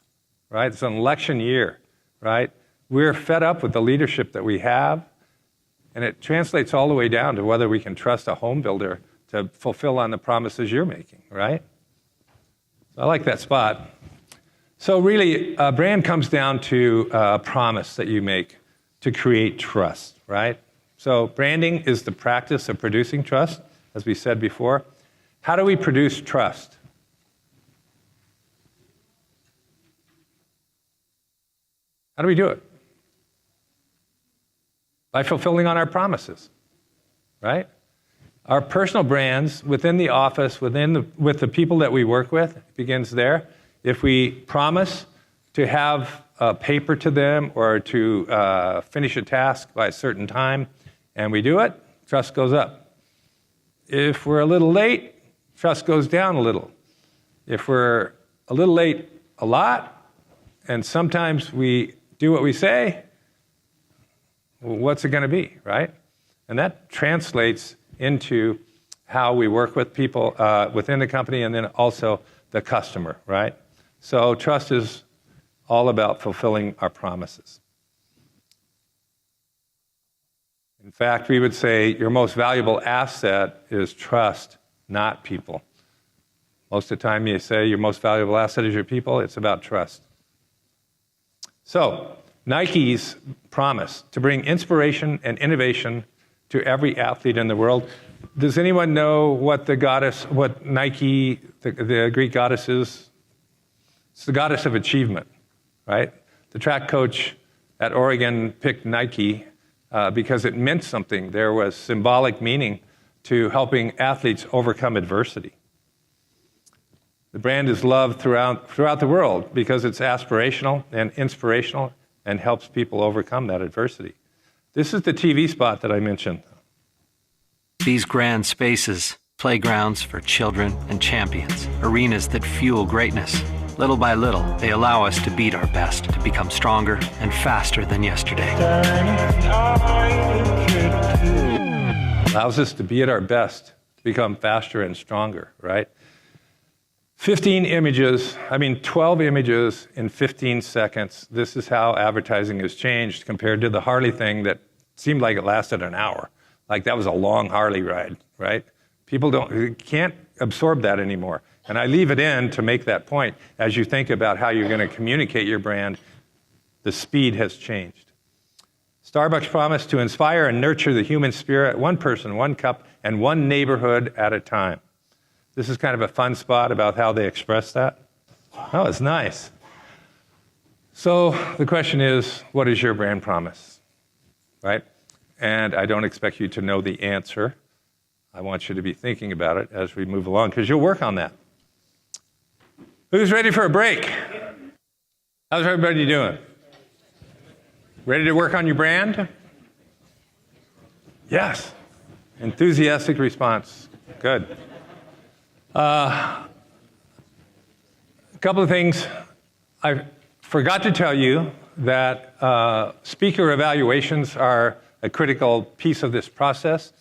right? It's an election year, right? We're fed up with the leadership that we have, and it translates all the way down to whether we can trust a home builder to fulfill on the promises you're making, right? So I like that spot. So really, a brand comes down to a promise that you make to create trust, right? So branding is the practice of producing trust, as we said before. How do we produce trust? How do we do it? By fulfilling on our promises, right? Our personal brands within the office, with the people that we work with, begins there. If we promise to have a paper to them or to finish a task by a certain time, and we do it, trust goes up. If we're a little late, trust goes down a little. If we're a little late a lot, and sometimes we do what we say, well, what's it going to be, right? And that translates into how we work with people within the company and then also the customer, right? So trust is all about fulfilling our promises. In fact, we would say your most valuable asset is trust, not people. Most of the time you say your most valuable asset is your people, it's about trust. So, Nike's promise to bring inspiration and innovation to every athlete in the world. Does anyone know what Nike, the Greek goddess is? It's the goddess of achievement, right? The track coach at Oregon picked Nike because it meant something. There was symbolic meaning to helping athletes overcome adversity. The brand is loved throughout the world because it's aspirational and inspirational and helps people overcome that adversity. This is the TV spot that I mentioned. These grand spaces, playgrounds for children and champions, arenas that fuel greatness. Little by little, they allow us to beat our best, to become stronger and faster than yesterday. Allows us to be at our best, to become faster and stronger, right? 12 images in 15 seconds. This is how advertising has changed compared to the Harley thing that seemed like it lasted an hour. Like that was a long Harley ride, right? People can't absorb that anymore. And I leave it in to make that point. As you think about how you're going to communicate your brand, the speed has changed. Starbucks promised to inspire and nurture the human spirit, one person, one cup, and one neighborhood at a time. This is kind of a fun spot about how they express that. Oh, it's nice. So the question is, what is your brand promise, right? And I don't expect you to know the answer. I want you to be thinking about it as we move along, because you'll work on that. Who's ready for a break? How's everybody doing? Ready to work on your brand? Yes. Enthusiastic response. Good. A couple of things. I forgot to tell you that speaker evaluations are a critical piece of this process.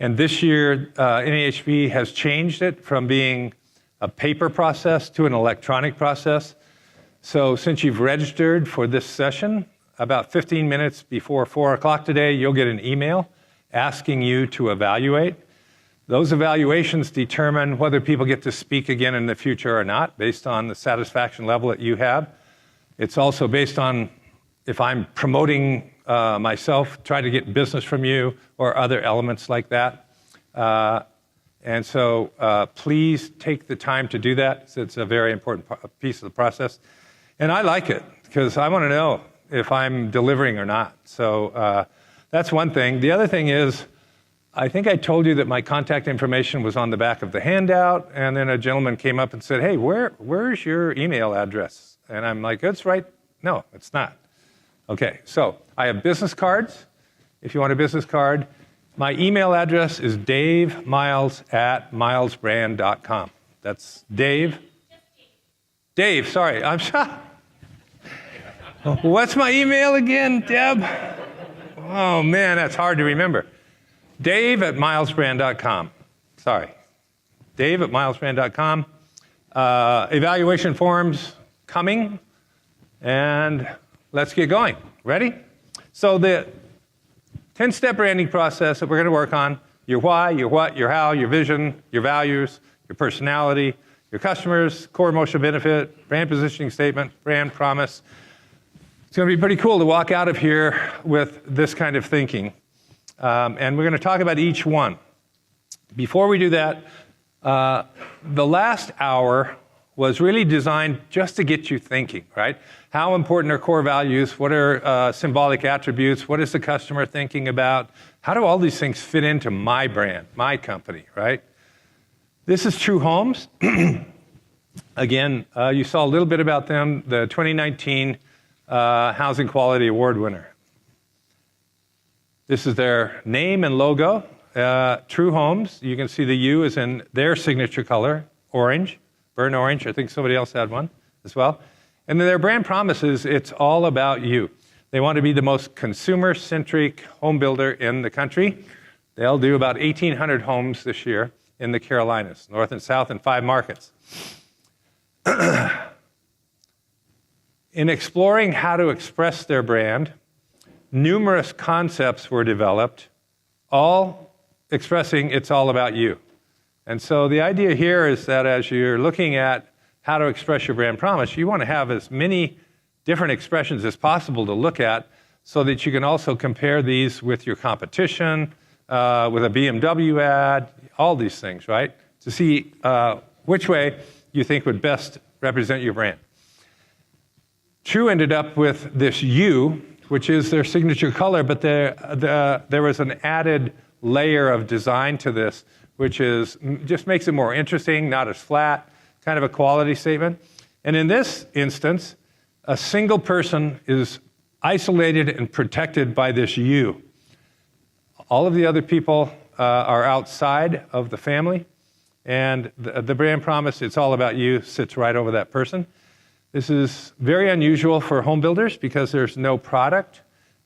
And this year, NAHB has changed it from being a paper process to an electronic process. So since you've registered for this session, about 15 minutes before 4 o'clock today, you'll get an email asking you to evaluate. Those evaluations determine whether people get to speak again in the future or not, based on the satisfaction level that you have. It's also based on if I'm promoting myself, try to get business from you, or other elements like that. And so please take the time to do that. It's a very important piece of the process. And I like it, because I want to know if I'm delivering or not. So that's one thing. The other thing is, I think I told you that my contact information was on the back of the handout, and then a gentleman came up and said, hey, where's your email address? And I'm like, it's right. No, it's not. Okay, so I have business cards. If you want a business card, my email address is davemiles@milesbrand.com. That's Dave. Dave, sorry. I'm sorry. What's my email again, Deb? Oh, man, that's hard to remember. Dave@milesbrand.com. Sorry. Dave@milesbrand.com. Evaluation forms coming, and let's get going, Ready? So the 10-step branding process that we're going to work on, your why, your what, your how, your vision, your values, your personality, your customers, core emotional benefit, brand positioning statement, brand promise. It's going to be pretty cool to walk out of here with this kind of thinking. And we're going to talk about each one. Before we do that, the last hour was really designed just to get you thinking, right? How important are core values? What are symbolic attributes? What is the customer thinking about? How do all these things fit into my brand, my company, right? This is True Homes. Again, you saw a little bit about them, the 2019 Housing Quality Award winner. This is their name and logo, True Homes. You can see the U is in their signature color, orange, burnt orange. I think somebody else had one as well. And then their brand promises, it's all about you. They want to be the most consumer-centric home builder in the country. They'll do about 1,800 homes this year in the Carolinas, north and south, in 5 markets. In exploring how to express their brand, numerous concepts were developed, all expressing it's all about you. And so the idea here is that as you're looking at how to express your brand promise, you want to have as many different expressions as possible to look at so that you can also compare these with your competition, with a BMW ad, all these things, right? To see which way you think would best represent your brand. True ended up with this U, which is their signature color, but there was an added layer of design to this, which is just makes it more interesting, not as flat, kind of a quality statement. And in this instance, a single person is isolated and protected by this U. All of the other people are outside of the family, and the brand promise, it's all about you, sits right over that person. This is very unusual for home builders because there's no product.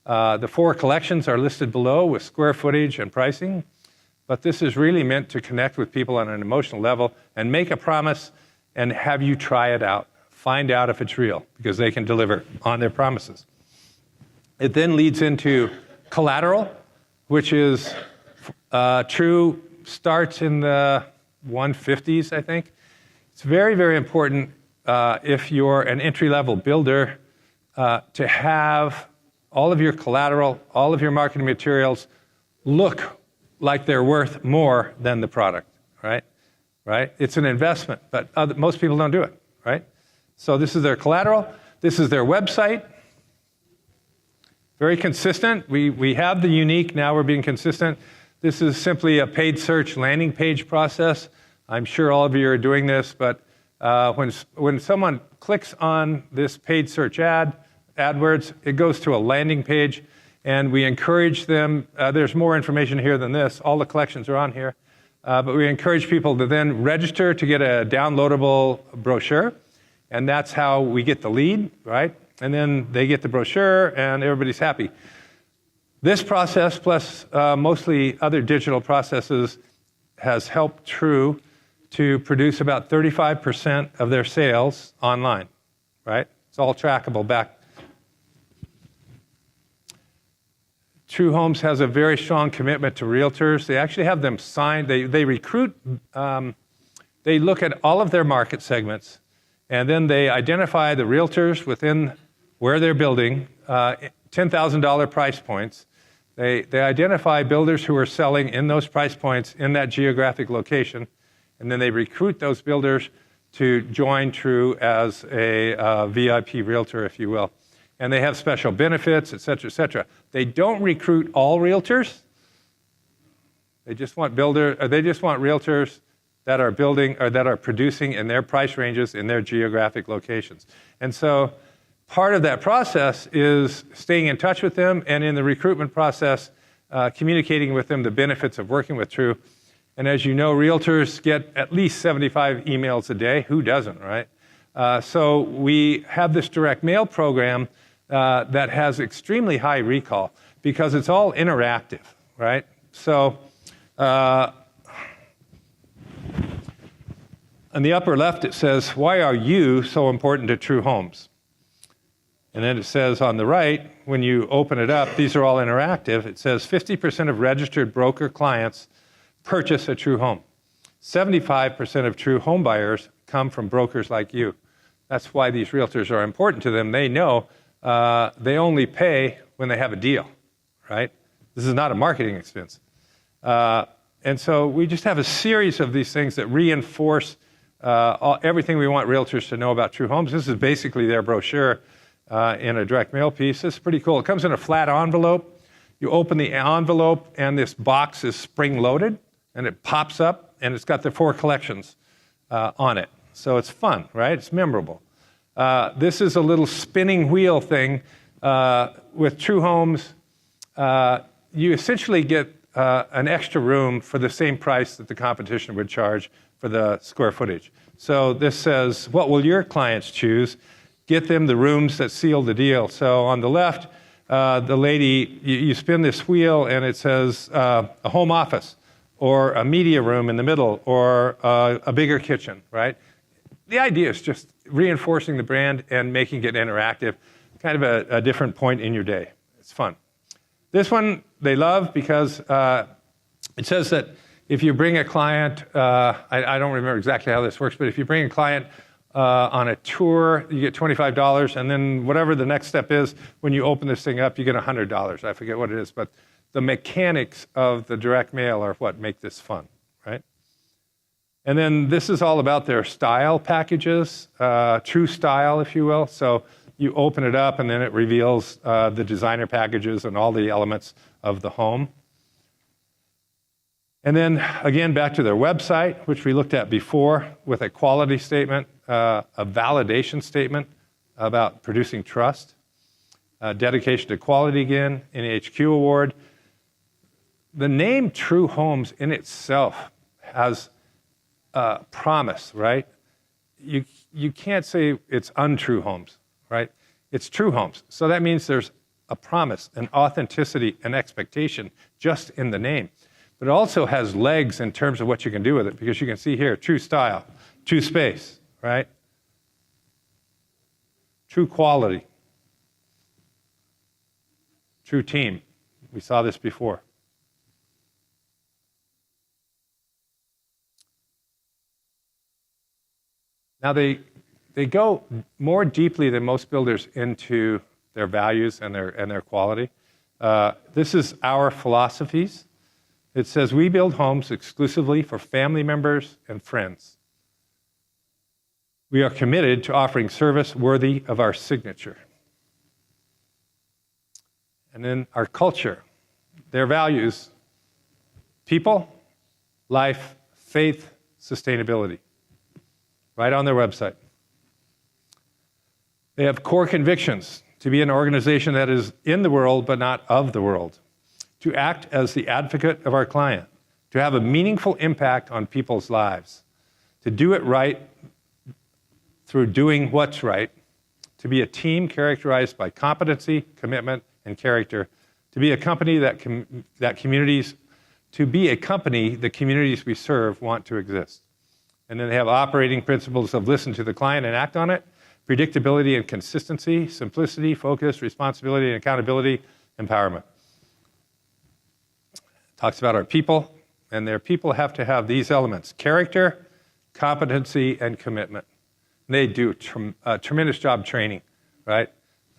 The 4 collections are listed below with square footage and pricing, but this is really meant to connect with people on an emotional level and make a promise and have you try it out. Find out if it's real, because they can deliver on their promises. It then leads into collateral, which is True, starts in the 150s, I think. It's very, very important if you're an entry-level builder to have all of your collateral, all of your marketing materials look like they're worth more than the product, right? Right? It's an investment, but most people don't do it, right? So this is their collateral. This is their website. Very consistent. We have the unique, now we're being consistent. This is simply a paid search landing page process. I'm sure all of you are doing this, but when someone clicks on this paid search AdWords, it goes to a landing page, and we encourage them. There's more information here than this. All the collections are on here. But we encourage people to then register to get a downloadable brochure, and that's how we get the lead, right? And then they get the brochure, and everybody's happy. This process, plus mostly other digital processes, has helped True to produce about 35% of their sales online, right? It's all trackable back. True Homes has a very strong commitment to realtors. They actually have them signed. They recruit, they look at all of their market segments, and then they identify the realtors within where they're building, $10,000 price points. They identify builders who are selling in those price points in that geographic location, and then they recruit those builders to join True as a VIP realtor, if you will. And they have special benefits, et cetera, et cetera. They don't recruit all realtors. They just want realtors that are building or that are producing in their price ranges in their geographic locations. And so part of that process is staying in touch with them, and in the recruitment process, communicating with them the benefits of working with True. And as you know, realtors get at least 75 emails a day. Who doesn't, right? So we have this direct mail program that has extremely high recall because it's all interactive, right? So on the upper left, it says, why are you so important to True Homes? And then it says on the right, when you open it up, these are all interactive. It says 50% of registered broker clients purchase a true home. 75% of true home buyers come from brokers like you. That's why these realtors are important to them. They know they only pay when they have a deal, right? This is not a marketing expense. And so we just have a series of these things that reinforce everything we want realtors to know about true homes. This is basically their brochure in a direct mail piece. This is pretty cool. It comes in a flat envelope. You open the envelope, and this box is spring-loaded, and it pops up, and it's got the 4 collections on it. So it's fun, right? It's memorable. This is a little spinning wheel thing. With true homes, you essentially get an extra room for the same price that the competition would charge for the square footage. So this says, what will your clients choose? Get them the rooms that seal the deal. So on the left, the lady, you spin this wheel and it says a home office or a media room in the middle or a bigger kitchen, right? The idea is just reinforcing the brand and making it interactive, kind of a different point in your day. It's fun. This one they love because it says that if you bring a client, I don't remember exactly how this works, but if you bring a client on a tour, you get $25, and then whatever the next step is, when you open this thing up, you get $100. I forget what it is, but the mechanics of the direct mail are what make this fun, right? And then this is all about their style packages, true style, if you will. So you open it up, and then it reveals the designer packages and all the elements of the home. And then, again, back to their website, which we looked at before, with a quality statement, a validation statement about producing trust, dedication to quality again, NHQ award. The name True Homes in itself has promise, right? You can't say it's untrue homes, right? It's true homes. So that means there's a promise, an authenticity, an expectation just in the name. But it also has legs in terms of what you can do with it, because you can see here, true style, true space, right? True quality, true team. We saw this before. Now they go more deeply than most builders into their values and their quality. This is our philosophies. It says, we build homes exclusively for family members and friends. We are committed to offering service worthy of our signature. And then our culture, their values, people, life, faith, sustainability, right on their website. They have core convictions to be an organization that is in the world but not of the world, to act as the advocate of our client, to have a meaningful impact on people's lives, to do it right through doing what's right, to be a team characterized by competency, commitment, and character, to be a company the communities we serve want to exist. And then they have operating principles of listen to the client and act on it, predictability and consistency, simplicity, focus, responsibility and accountability, empowerment. Talks about our people, and their people have to have these elements: character, competency, and commitment. And they do a tremendous job training, right?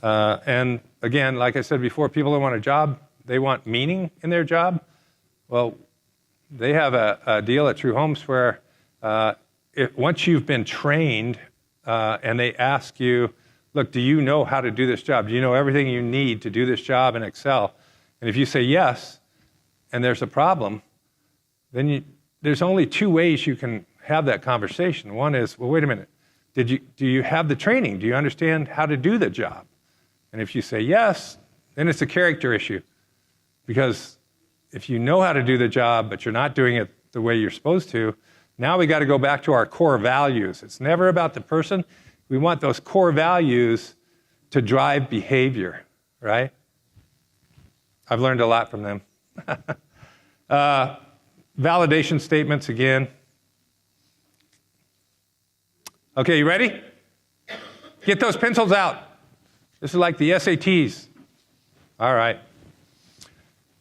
And again, like I said before, people don't want a job, they want meaning in their job. Well, they have a deal at True Homes where once you've been trained and they ask you, look, do you know how to do this job? Do you know everything you need to do this job and excel? And if you say yes, and there's a problem, then there's only 2 ways you can have that conversation. One is, well, wait a minute, do you have the training? Do you understand how to do the job? And if you say yes, then it's a character issue. Because if you know how to do the job, but you're not doing it the way you're supposed to, now we got to go back to our core values. It's never about the person. We want those core values to drive behavior, right? I've learned a lot from them. Validation statements again. Okay, you ready? Get those pencils out. This is like the SATs. All right.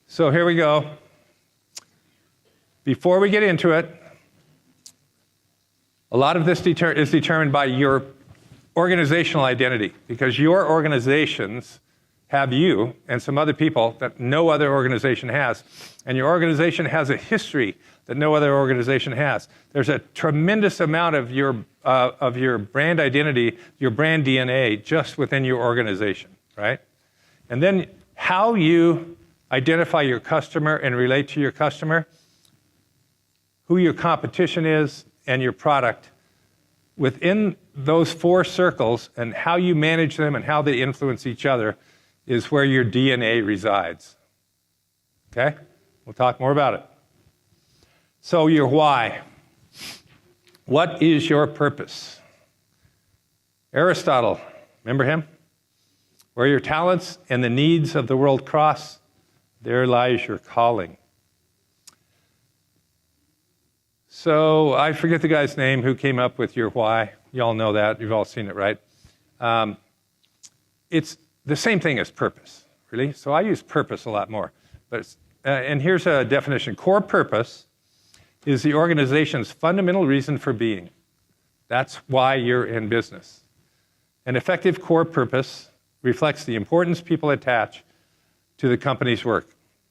So here we go. Before we get into it, a lot of this is determined by your organizational identity, because your organizations have you and some other people that no other organization has. And your organization has a history that no other organization has. There's a tremendous amount of your brand identity, your brand DNA, just within your organization, right? And then how you identify your customer and relate to your customer, who your competition is, and your product. Within those four circles, and how you manage them and how they influence each other, is where your DNA resides. Okay? We'll talk more about it. So your why. What is your purpose? Aristotle, remember him? Where your talents and the needs of the world cross, there lies your calling. So I forget the guy's name who came up with your why. You all know that. You've all seen it, right? It's the same thing as purpose, really. So I use purpose a lot more. But and here's a definition. Core purpose is the organization's fundamental reason for being. That's why you're in business. An effective core purpose reflects the importance people attach to the company's work.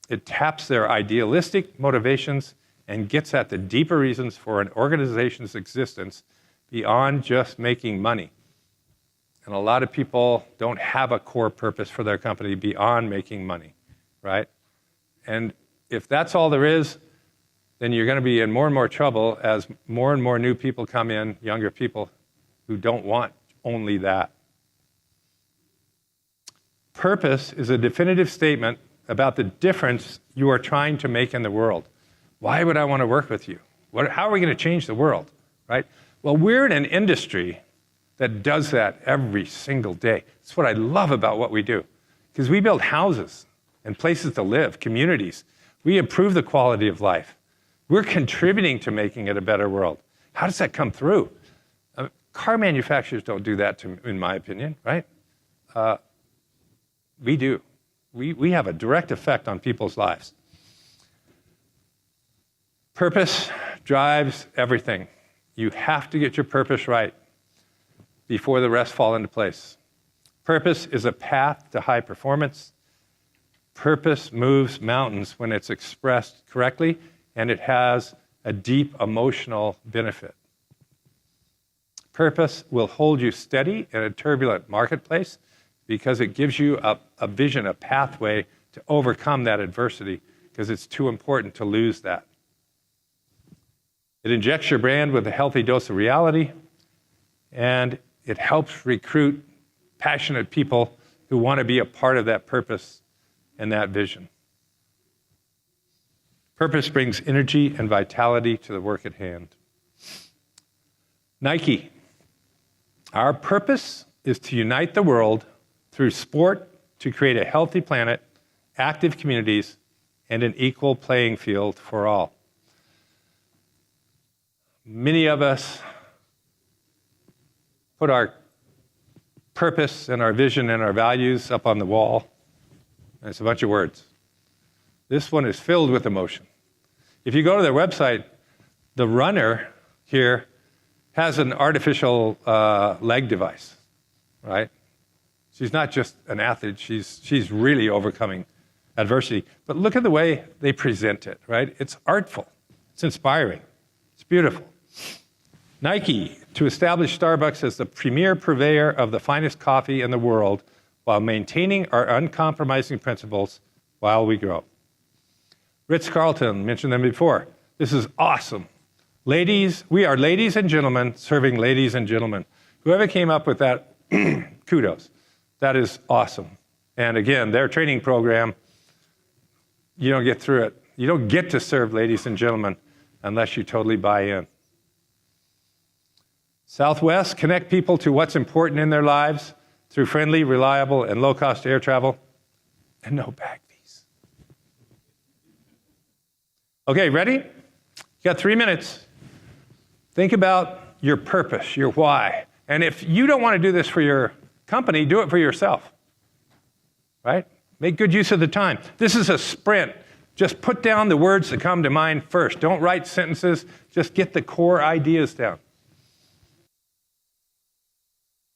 It taps their idealistic motivations and gets at the deeper reasons for an organization's existence beyond just making money. And a lot of people don't have a core purpose for their company beyond making money, right? And if that's all there is, then you're going to be in more and more trouble as more and more new people come in, younger people who don't want only that. Purpose is a definitive statement about the difference you are trying to make in the world. Why would I want to work with you? How are we going to change the world, right? Well, we're in an industry that does that every single day. It's what I love about what we do, because we build houses and places to live, communities. We improve the quality of life. We're contributing to making it a better world. How does that come through? Car manufacturers don't do that, in my opinion, right? We do. We have a direct effect on people's lives. Purpose drives everything. You have to get your purpose right before the rest fall into place. Purpose is a path to high performance. Purpose moves mountains when it's expressed correctly, and it has a deep emotional benefit. Purpose will hold you steady in a turbulent marketplace because it gives you a vision, a pathway to overcome that adversity, because it's too important to lose that. It injects your brand with a healthy dose of reality, and it helps recruit passionate people who want to be a part of that purpose and that vision. Purpose brings energy and vitality to the work at hand. Nike. Our purpose is to unite the world through sport to create a healthy planet, active communities, and an equal playing field for all. Many of us put our purpose and our vision and our values up on the wall, and it's a bunch of words. This one is filled with emotion. If you go to their website, the runner here has an artificial leg device, right? She's not just an athlete, she's really overcoming adversity. But look at the way they present it, right? It's artful, it's inspiring, it's beautiful. Nike, to establish Starbucks as the premier purveyor of the finest coffee in the world while maintaining our uncompromising principles while we grow. Ritz-Carlton, mentioned them before. This is awesome. Ladies, we are ladies and gentlemen serving ladies and gentlemen. Whoever came up with that, kudos. That is awesome. And again, their training program, you don't get through it. You don't get to serve ladies and gentlemen unless you totally buy in. Southwest, connect people to what's important in their lives through friendly, reliable, and low-cost air travel and no bag fees. Okay, ready? You got 3 minutes. Think about your purpose, your why. And if you don't want to do this for your company, do it for yourself. right? Make good use of the time. This is a sprint. Just put down the words that come to mind first. Don't write sentences. Just get the core ideas down.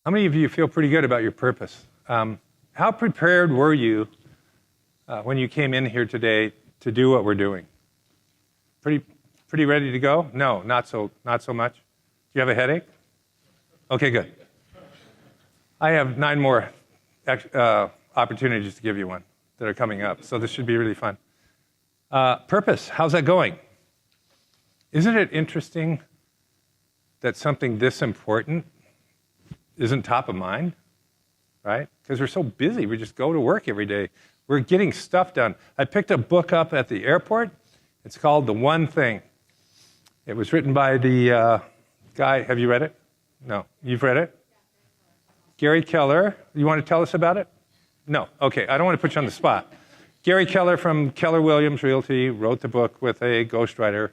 How many of you feel pretty good about your purpose? How prepared were you when you came in here today to do what we're doing? Pretty ready to go? No, not so much. Do you have a headache? Okay, good. I have 9 more opportunities to give you one that are coming up, so this should be really fun. Purpose, how's that going? Isn't it interesting that something this important isn't top of mind, right? Because we're so busy, we just go to work every day. We're getting stuff done. I picked a book up at the airport. It's called The One Thing. It was written by the guy, have you read it? No, you've read it? Gary Keller. You want to tell us about it? No, okay, I don't want to put you on the spot. Gary Keller from Keller Williams Realty wrote the book with a ghostwriter,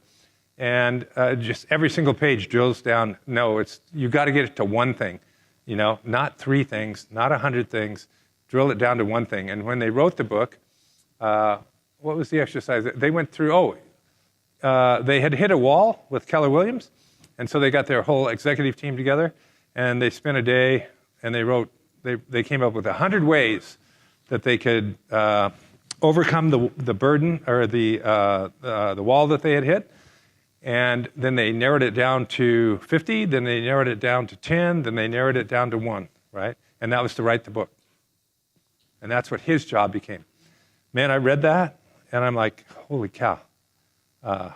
and just every single page drills down, no, you got to get it to one thing, not 3 things, not 100 things, drill it down to one thing. And when they wrote the book, what was the exercise? They went through, they had hit a wall with Keller Williams, and so they got their whole executive team together, and they spent a day, and they came up with 100 ways that they could overcome the burden or the wall that they had hit. And then they narrowed it down to 50, then they narrowed it down to 10, then they narrowed it down to 1, right? And that was to write the book. And that's what his job became. Man, I read that, and I'm like, holy cow. I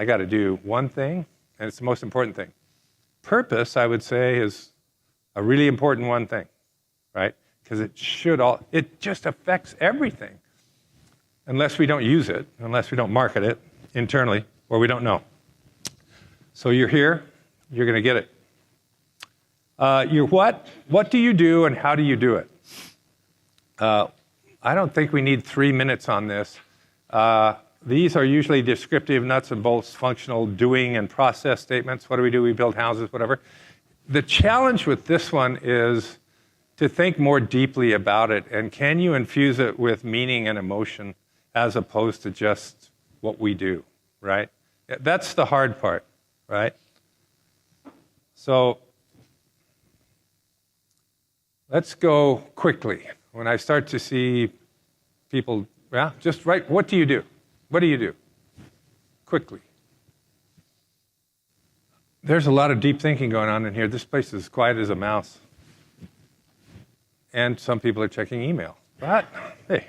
got to do one thing, and it's the most important thing. Purpose, I would say, is a really important one thing, right? Because it just affects everything. Unless we don't use it, unless we don't market it internally, or we don't know. So you're here, you're going to get it. What do you do and how do you do it? I don't think we need 3 minutes on this. These are usually descriptive, nuts and bolts, functional doing and process statements. What do? We build houses, whatever. The challenge with this one is to think more deeply about it, and can you infuse it with meaning and emotion as opposed to just what we do, right? That's the hard part, right? So let's go quickly. When I start to see people, just write, what do you do? What do you do? Quickly. There's a lot of deep thinking going on in here. This place is quiet as a mouse. And some people are checking email. But, hey,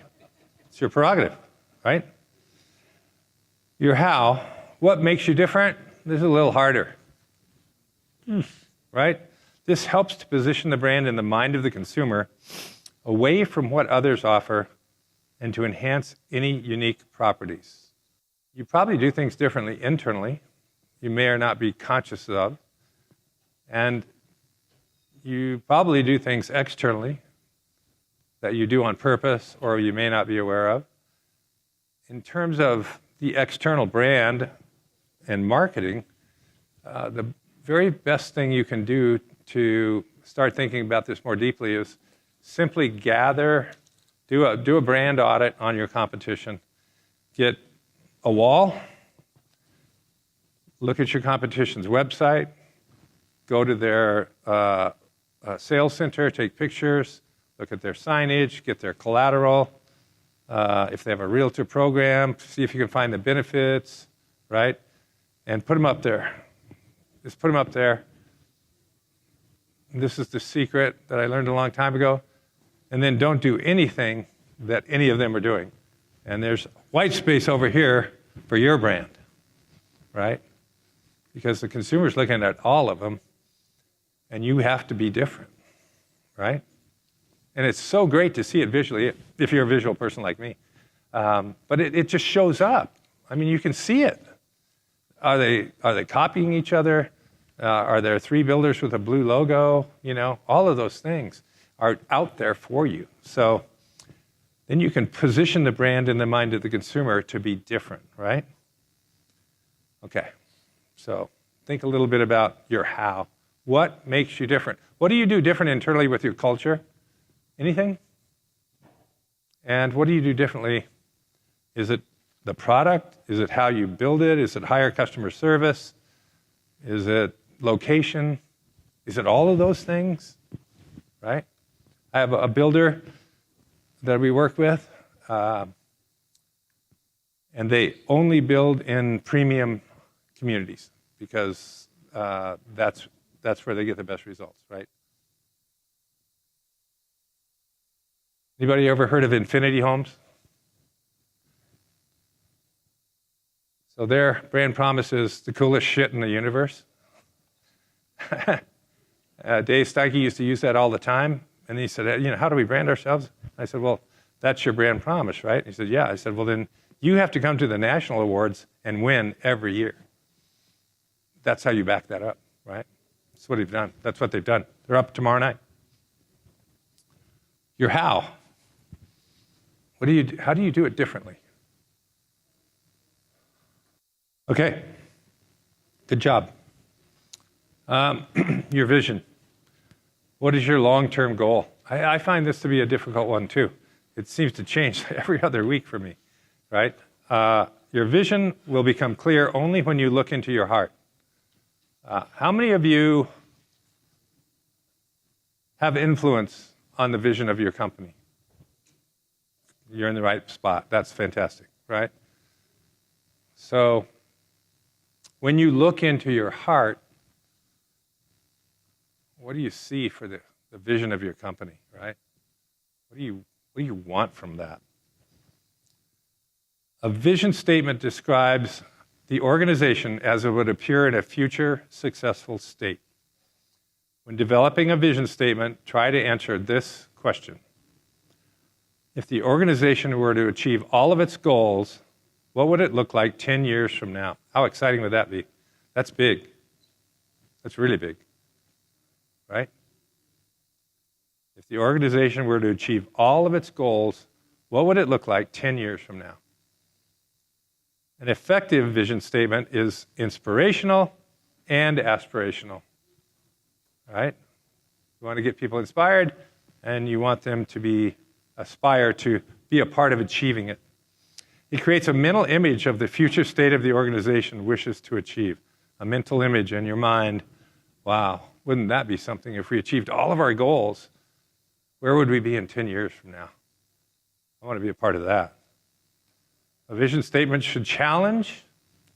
it's your prerogative, right? Your how, what makes you different? This is a little harder, right? This helps to position the brand in the mind of the consumer away from what others offer and to enhance any unique properties. You probably do things differently internally. You may or not be conscious of. And you probably do things externally that you do on purpose or you may not be aware of. In terms of the external brand and marketing, the very best thing you can do to start thinking about this more deeply is simply do a brand audit on your competition. Get a wall, look at your competition's website, go to their sales center, take pictures, look at their signage, get their collateral. If they have a realtor program, see if you can find the benefits, right? And put them up there. Just put them up there. And this is the secret that I learned a long time ago. And then don't do anything that any of them are doing. And there's white space over here for your brand, right? Because the consumer's looking at all of them, and you have to be different, right? And it's so great to see it visually, if you're a visual person like me. But it just shows up. I mean, you can see it. Are they copying each other? Are there 3 builders with a blue logo? All of those things are out there for you. So then you can position the brand in the mind of the consumer to be different, right? Okay, so think a little bit about your how. What makes you different? What do you do different internally with your culture? Anything? And what do you do differently? Is it the product? Is it how you build it? Is it higher customer service? Is it location? Is it all of those things? Right? I have a builder that we work with, and they only build in premium communities because that's where they get the best results, right? Anybody ever heard of Infinity Homes? So their brand promise is the coolest shit in the universe. Dave Steike used to use that all the time. And he said, how do we brand ourselves? I said, well, that's your brand promise, right? He said, yeah. I said, well, then you have to come to the national awards and win every year. That's how you back that up, right? That's what they've done. That's what they've done. They're up tomorrow night. Your how. How do you do it differently? Okay. Good job. Your vision. What is your long-term goal? I find this to be a difficult one, too. It seems to change every other week for me, right? Your vision will become clear only when you look into your heart. How many of you have influence on the vision of your company? You're in the right spot. That's fantastic, right? So when you look into your heart, what do you see for the vision of your company, right? What do you want from that? A vision statement describes the organization as it would appear in a future successful state. When developing a vision statement, try to answer this question. If the organization were to achieve all of its goals, what would it look like 10 years from now? How exciting would that be? That's big. That's really big. Right? If the organization were to achieve all of its goals, what would it look like 10 years from now? An effective vision statement is inspirational and aspirational. Right? You want to get people inspired, and you want them to aspire to be a part of achieving it. It creates a mental image of the future state of the organization wishes to achieve. A mental image in your mind. Wow, wouldn't that be something if we achieved all of our goals? Where would we be in 10 years from now? I want to be a part of that. A vision statement should challenge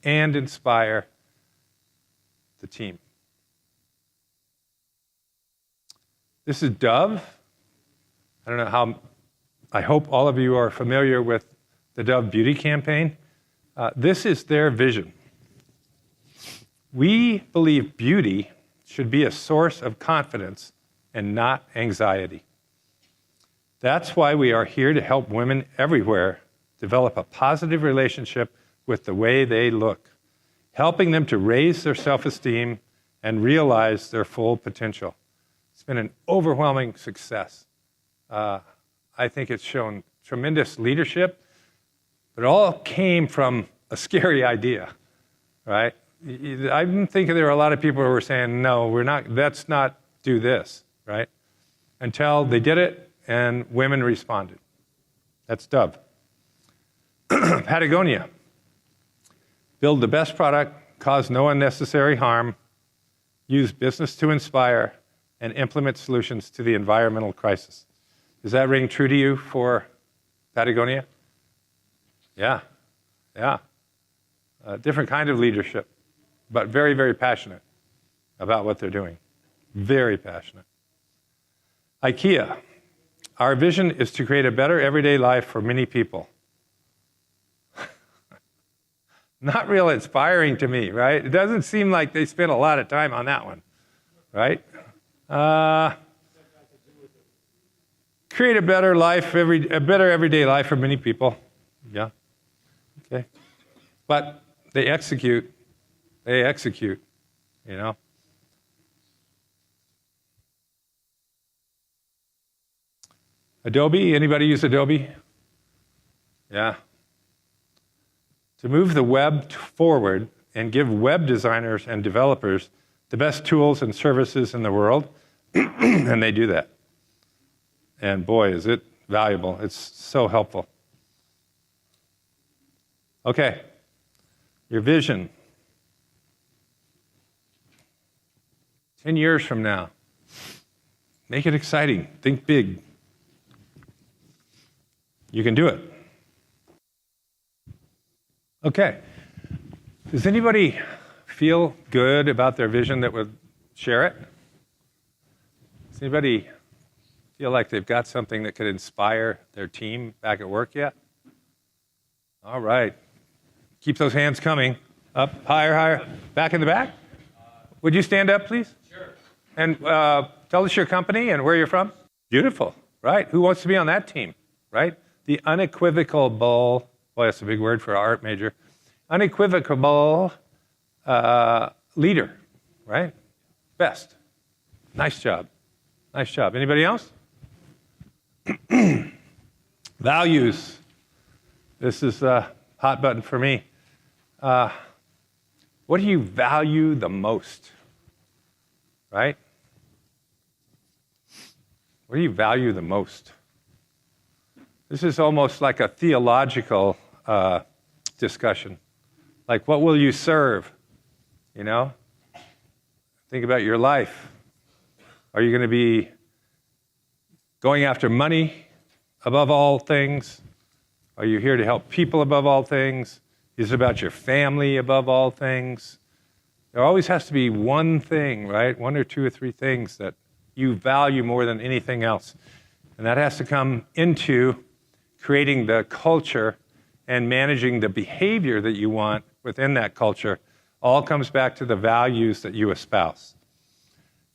and inspire the team. This is Dove. I don't know how, I hope all of you are familiar with the Dove Beauty campaign. This is their vision. We believe beauty should be a source of confidence and not anxiety. That's why we are here to help women everywhere develop a positive relationship with the way they look, helping them to raise their self-esteem and realize their full potential. It's been an overwhelming success. I think it's shown tremendous leadership, but it all came from a scary idea, right? I'm thinking there were a lot of people who were saying, no, let's not do this, right? Until they did it and women responded. That's Dove. Patagonia. Build the best product, cause no unnecessary harm, use business to inspire, and implement solutions to the environmental crisis. Does that ring true to you for Patagonia? Yeah. Different kind of leadership, but very, very passionate about what they're doing. Very passionate. IKEA. Our vision is to create a better everyday life for many people. Not real inspiring to me, right? It doesn't seem like they spent a lot of time on that one, right? Create a better life, a better everyday life for many people. Yeah. Okay. But they execute, you know. Adobe, anybody use Adobe? Yeah. To move the web forward and give web designers and developers the best tools and services in the world, and they do that. And boy, is it valuable. It's so helpful. Okay, your vision. 10 years from now, make it exciting. Think big. You can do it. Okay. Does anybody feel good about their vision that would share it? Does anybody feel like they've got something that could inspire their team back at work yet? All right. Keep those hands coming. Up, higher, higher. Back in the back? Would you stand up, please? Sure. And tell us your company and where you're from. Beautiful, right? Who wants to be on that team, right? The unequivocal, boy, that's a big word for an art major. Unequivocal leader, right? Best. Nice job. Nice job. Anybody else? Values. This is a hot button for me. What do you value the most? Right? What do you value the most? This is almost like a theological discussion. Like, what will you serve? You know? Think about your life. Are you going to be going after money above all things? Are you here to help people above all things? Is it about your family above all things? There always has to be one thing, right? One or two or three things that you value more than anything else. And that has to come into creating the culture and managing the behavior that you want within that culture. All comes back to the values that you espouse.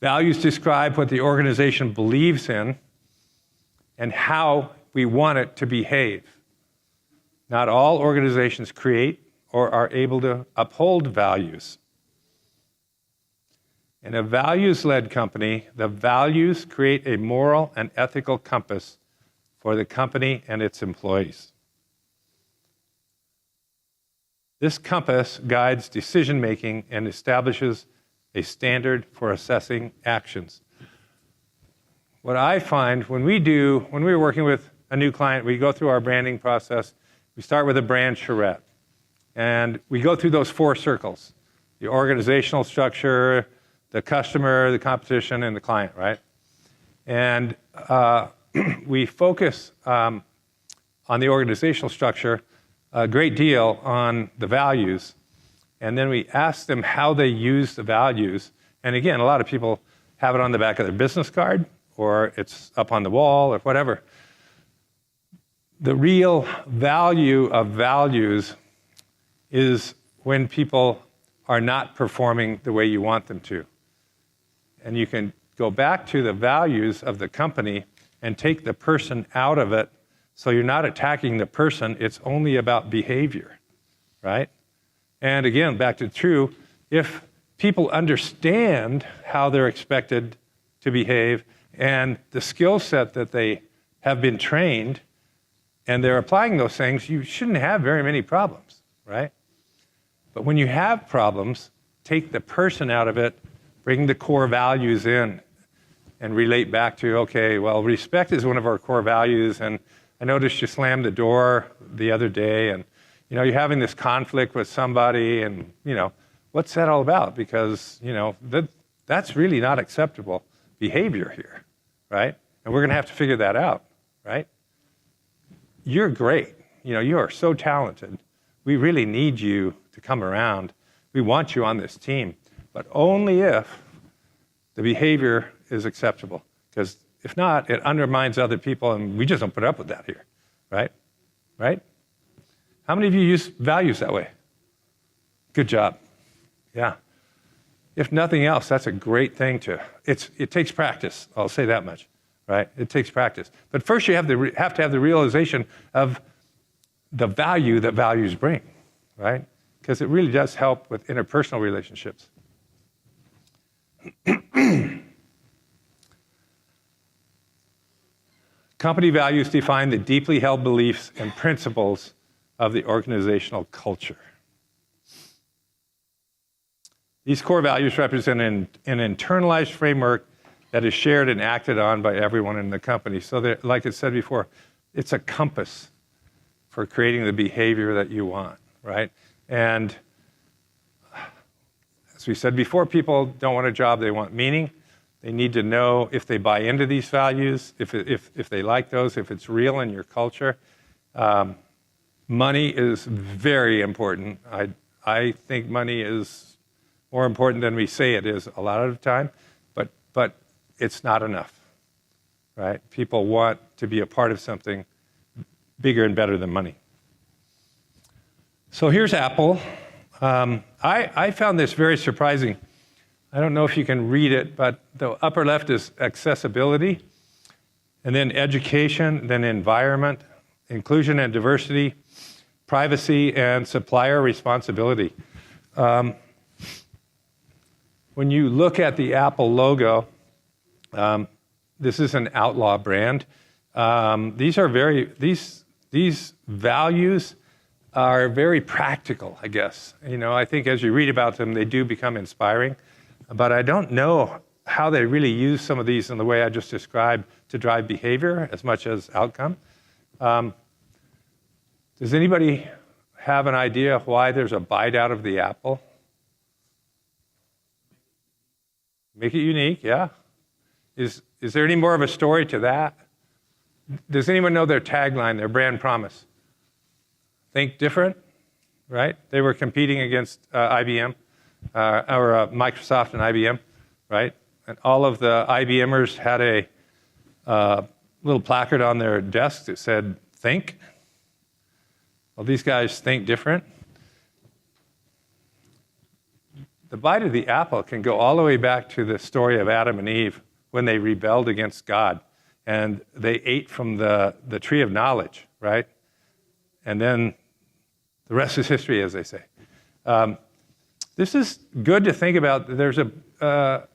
Values describe what the organization believes in and how we want it to behave. Not all organizations create or are able to uphold values. In a values-led company, the values create a moral and ethical compass for the company and its employees. This compass guides decision-making and establishes a standard for assessing actions. What I find when we're working with a new client, we go through our branding process. We start with a brand charrette. And we go through those 4 circles: the organizational structure, the customer, the competition, and the client, right? And we focus on the organizational structure a great deal on the values. And then we ask them how they use the values. And again, a lot of people have it on the back of their business card, or it's up on the wall, or whatever. The real value of values is when people are not performing the way you want them to. And you can go back to the values of the company and take the person out of it, so you're not attacking the person, it's only about behavior, right? And again, back to true, if people understand how they're expected to behave and the skill set that they have been trained, and they're applying those things, you shouldn't have very many problems, right? But when you have problems, take the person out of it, bring the core values in, and relate back to, okay, well, respect is one of our core values, and I noticed you slammed the door the other day, and you're having this conflict with somebody, and what's that all about? Because that's really not acceptable behavior here, right? And we're going to have to figure that out, right? You're great. You are so talented. We really need you to come around. We want you on this team, but only if the behavior is acceptable. Because if not, it undermines other people, and we just don't put up with that here, right? Right? How many of you use values that way? Good job. Yeah. If nothing else, that's a great thing it takes practice, I'll say that much, right? It takes practice. But first you have to have the realization of the value that values bring, right? Because it really does help with interpersonal relationships. Company values define the deeply held beliefs and principles of the organizational culture. These core values represent an internalized framework that is shared and acted on by everyone in the company. So that, like I said before, it's a compass for creating the behavior that you want, right? And as we said before, people don't want a job, they want meaning. They need to know if they buy into these values, if they like those, if it's real in your culture. Money is very important. I think money is more important than we say it is a lot of the time, but it's not enough, right? People want to be a part of something bigger and better than money. So here's Apple. I found this very surprising. I don't know if you can read it, but the upper left is accessibility, and then education, then environment, inclusion and diversity, privacy, and supplier responsibility. When you look at the Apple logo, this is an outlaw brand. These values are very practical, I guess. You know, I think as you read about them, they do become inspiring. But I don't know how they really use some of these in the way I just described to drive behavior as much as outcome. Does anybody have an idea of why there's a bite out of the apple? Make it unique, yeah. Is there any more of a story to that? Does anyone know their tagline, their brand promise? Think different, right? They were competing against IBM, or Microsoft and IBM, right? And all of the IBMers had a little placard on their desks that said, think. Well, these guys think different. The bite of the apple can go all the way back to the story of Adam and Eve when they rebelled against God. And they ate from the tree of knowledge, right? And then the rest is history, as they say. This is good to think about. There's a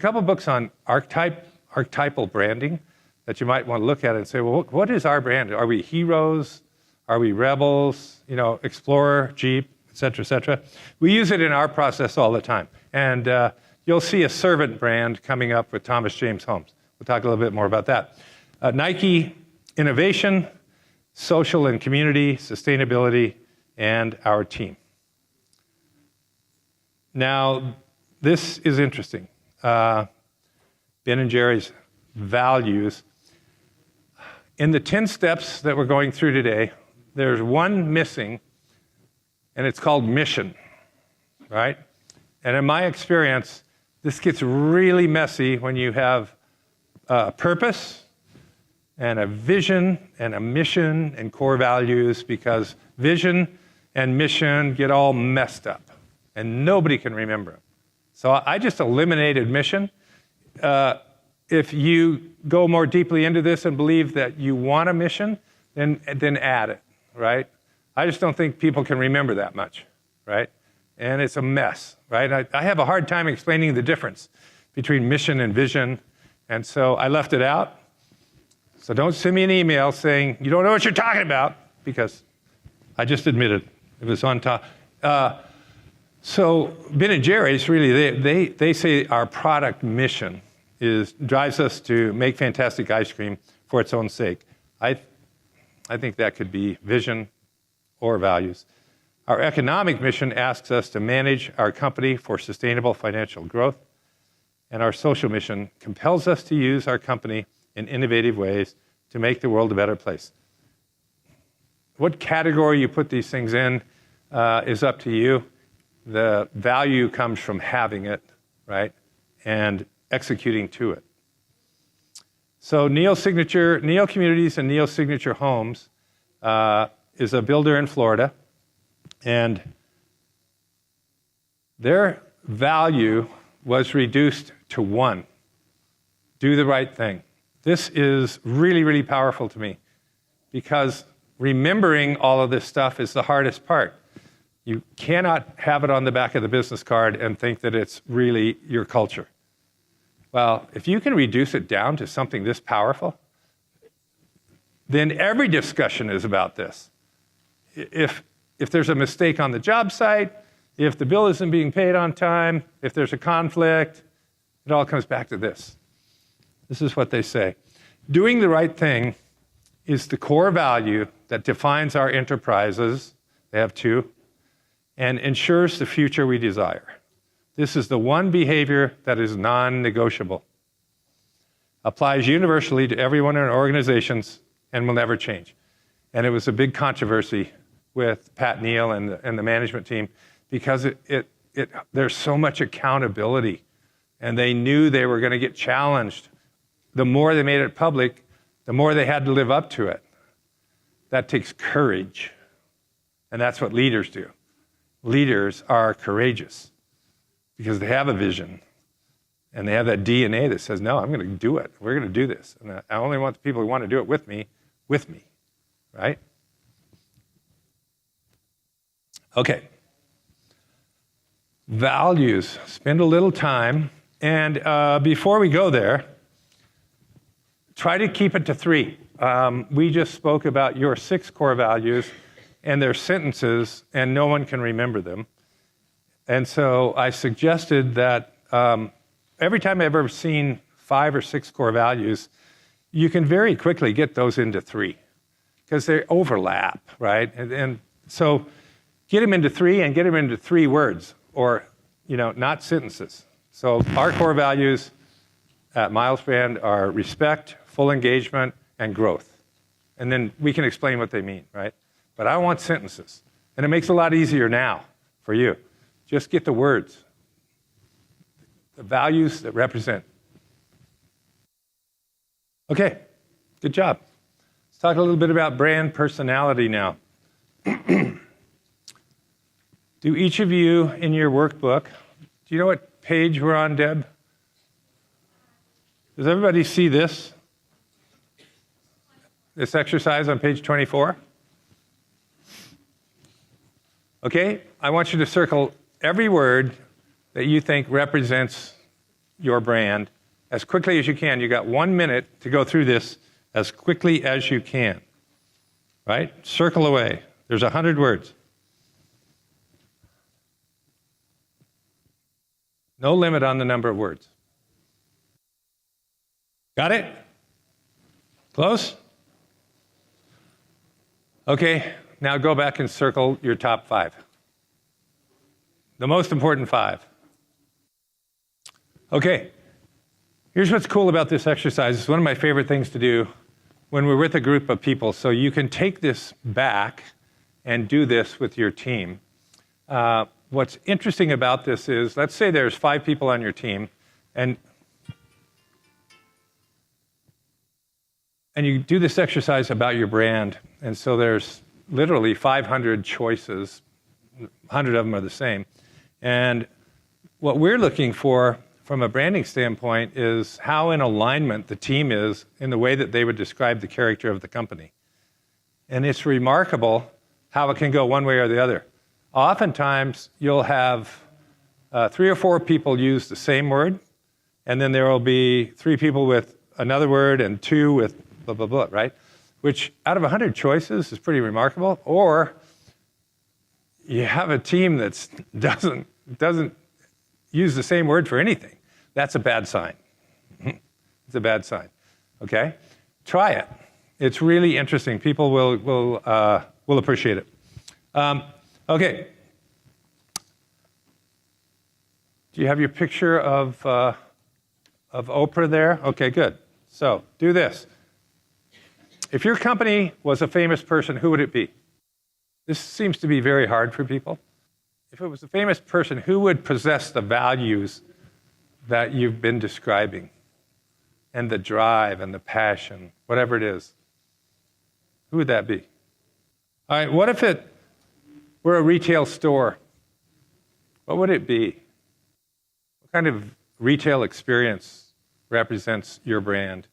couple books on archetypal branding that you might want to look at and say, well, what is our brand? Are we heroes? Are we rebels? You know, Explorer, Jeep, et cetera, et cetera. We use it in our process all the time. And you'll see a servant brand coming up with Thomas James Holmes. We'll talk a little bit more about that. Nike, innovation, social and community, sustainability, and our team. Now, this is interesting. Ben and Jerry's values. In the 10 steps that we're going through today, there's one missing, and it's called mission, right? And in my experience, this gets really messy when you have a purpose and a vision and a mission and core values, because vision and mission get all messed up and nobody can remember them. So I just eliminated mission. If you go more deeply into this and believe that you want a mission, then add it, right? I just don't think people can remember that much, right? And it's a mess, right? I have a hard time explaining the difference between mission and vision, and so I left it out. So don't send me an email saying, you don't know what you're talking about, because I just admitted it was on top. So Ben & Jerry's, really, they say our product mission drives us to make fantastic ice cream for its own sake. I think that could be vision or values. Our economic mission asks us to manage our company for sustainable financial growth. And our social mission compels us to use our company in innovative ways to make the world a better place. What category you put these things in is up to you. The value comes from having it, right, and executing to it. So Neo Communities and Neo Signature Homes is a builder in Florida, and their value was reduced to one: do the right thing. This is really, really powerful to me, because remembering all of this stuff is the hardest part. You cannot have it on the back of the business card and think that it's really your culture. Well, if you can reduce it down to something this powerful, then every discussion is about this. If there's a mistake on the job site, if the bill isn't being paid on time, if there's a conflict, it all comes back to this. This is what they say. Doing the right thing is the core value that defines our enterprises, they have two, and ensures the future we desire. This is the one behavior that is non-negotiable, applies universally to everyone in our organizations, and will never change. And it was a big controversy with Pat Neal and the management team because there's so much accountability, and they knew they were going to get challenged. The more they made it public, the more they had to live up to it. That takes courage, and that's what leaders do. Leaders are courageous because they have a vision, and they have that DNA that says, no, I'm going to do it. We're going to do this. And I only want the people who want to do it with me, right? Okay. Values. Spend a little time. And before we go there, try to keep it to 3. We just spoke about your 6 core values and their sentences, and no one can remember them. And so I suggested that every time I've ever seen 5 or 6 core values, you can very quickly get those into 3 because they overlap, right? And so get them into 3 and get them into 3 words or, not sentences. So our core values at Milesbrand are respect, full engagement, and growth. And then we can explain what they mean, right? But I want sentences. And it makes it a lot easier now for you. Just get the words, the values that represent. Okay, good job. Let's talk a little bit about brand personality now. Do each of you in your workbook, do you know what page we're on, Deb? Does everybody see this? This exercise on page 24? Okay, I want you to circle every word that you think represents your brand as quickly as you can. You got 1 minute to go through this as quickly as you can. Right? Circle away. There's 100 words. No limit on the number of words. Got it? Close? Okay, now go back and circle your top 5. The most important 5. Okay, here's what's cool about this exercise. It's one of my favorite things to do when we're with a group of people. So you can take this back and do this with your team. What's interesting about this is, let's say there's 5 people on your team, and you do this exercise about your brand. And so there's literally 500 choices. 100 of them are the same. And what we're looking for from a branding standpoint is how in alignment the team is in the way that they would describe the character of the company. And it's remarkable how it can go one way or the other. Oftentimes, you'll have 3 or 4 people use the same word, and then there will be 3 people with another word and 2 with blah, blah, blah, right? Which out of 100 choices is pretty remarkable. Or you have a team that doesn't use the same word for anything. That's a bad sign. It's a bad sign. Okay? Try it. It's really interesting. People will appreciate it. Okay. Do you have your picture of Oprah there? Okay, good. So do this. If your company was a famous person, who would it be? This seems to be very hard for people. If it was a famous person, who would possess the values that you've been describing and the drive and the passion, whatever it is? Who would that be? All right, what if it were a retail store? What would it be? What kind of retail experience represents your brand?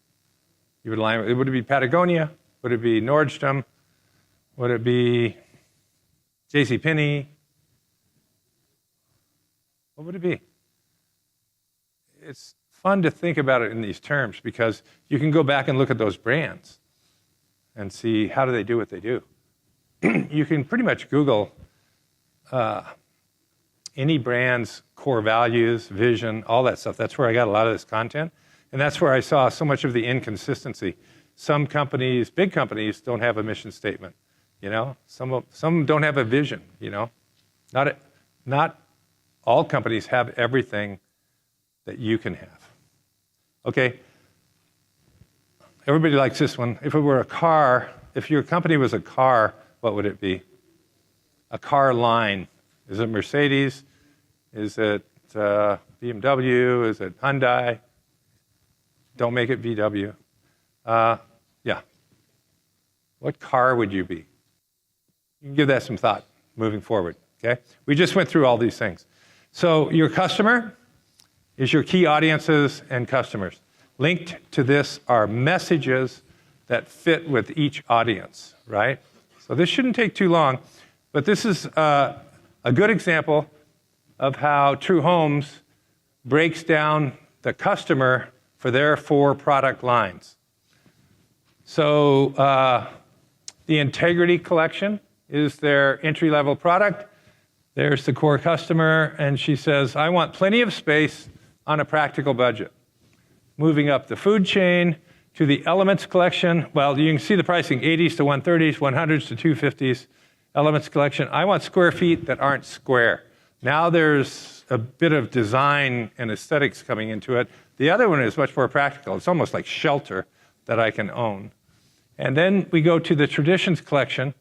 You would align. Would it be Patagonia? Would it be Nordstrom? Would it be JCPenney? What would it be? It's fun to think about it in these terms because you can go back and look at those brands and see how do they do what they do. You can pretty much Google any brand's core values, vision, all that stuff. That's where I got a lot of this content. And that's where I saw so much of the inconsistency. Some companies, big companies, don't have a mission statement. Some don't have a vision. Not all companies have everything that you can have. Okay. Everybody likes this one. If it were a car, if your company was a car, what would it be? A car line. Is it Mercedes? Is it BMW? Is it Hyundai? Don't make it VW. Yeah. What car would you be? You can give that some thought moving forward, okay? We just went through all these things. So your customer is your key audiences and customers. Linked to this are messages that fit with each audience, right? So this shouldn't take too long, but this is a good example of how True Homes breaks down the customer for their 4 product lines. So the Integrity Collection is their entry-level product. There's the core customer, and she says, I want plenty of space on a practical budget. Moving up the food chain to the Elements Collection. Well, you can see the pricing, 80s to 130s, 100s to 250s. Elements Collection. I want square feet that aren't square. Now there's a bit of design and aesthetics coming into it. The other one is much more practical. It's almost like shelter that I can own. And then we go to the Traditions Collection.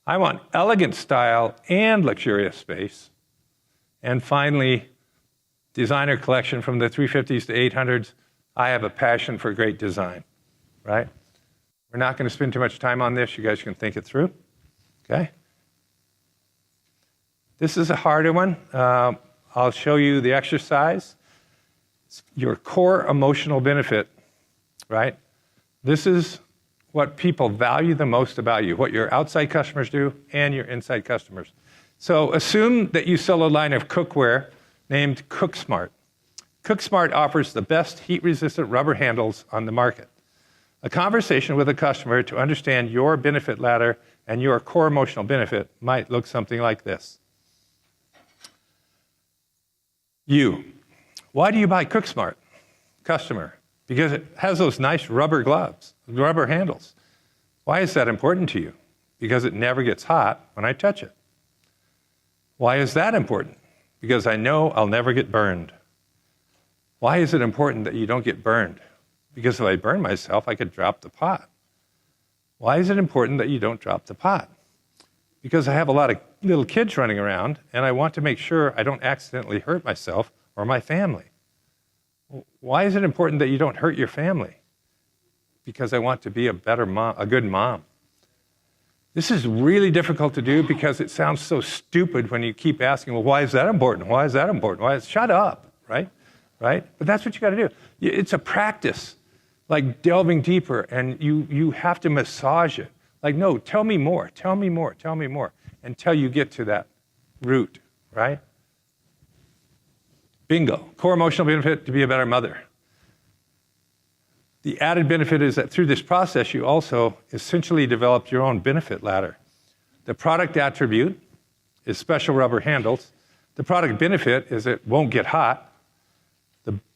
I want elegant style and luxurious space. And finally, Designer Collection from the 350s to 800s. I have a passion for great design, right? We're not going to spend too much time on this. You guys can think it through, okay? This is a harder one. I'll show you the exercise. It's your core emotional benefit, right? This is what people value the most about you, what your outside customers do and your inside customers. So assume that you sell a line of cookware named CookSmart. CookSmart offers the best heat-resistant rubber handles on the market. A conversation with a customer to understand your benefit ladder and your core emotional benefit might look something like this. You. Why do you buy CookSmart? Customer. Because it has those nice rubber gloves, rubber handles. Why is that important to you? Because it never gets hot when I touch it. Why is that important? Because I know I'll never get burned. Why is it important that you don't get burned? Because if I burn myself, I could drop the pot. Why is it important that you don't drop the pot? Because I have a lot of little kids running around, and I want to make sure I don't accidentally hurt myself or my family. Why is it important that you don't hurt your family? Because I want to be a better mom, a good mom. This is really difficult to do because it sounds so stupid when you keep asking, well, why is that important? Why is that important? Shut up, right? Right? But that's what you got to do. It's a practice, like delving deeper, and you have to massage it. Like, no, tell me more, tell me more, tell me more, until you get to that root, right? Bingo. Core emotional benefit, to be a better mother. The added benefit is that through this process, you also essentially developed your own benefit ladder. The product attribute is special rubber handles. The product benefit is it won't get hot.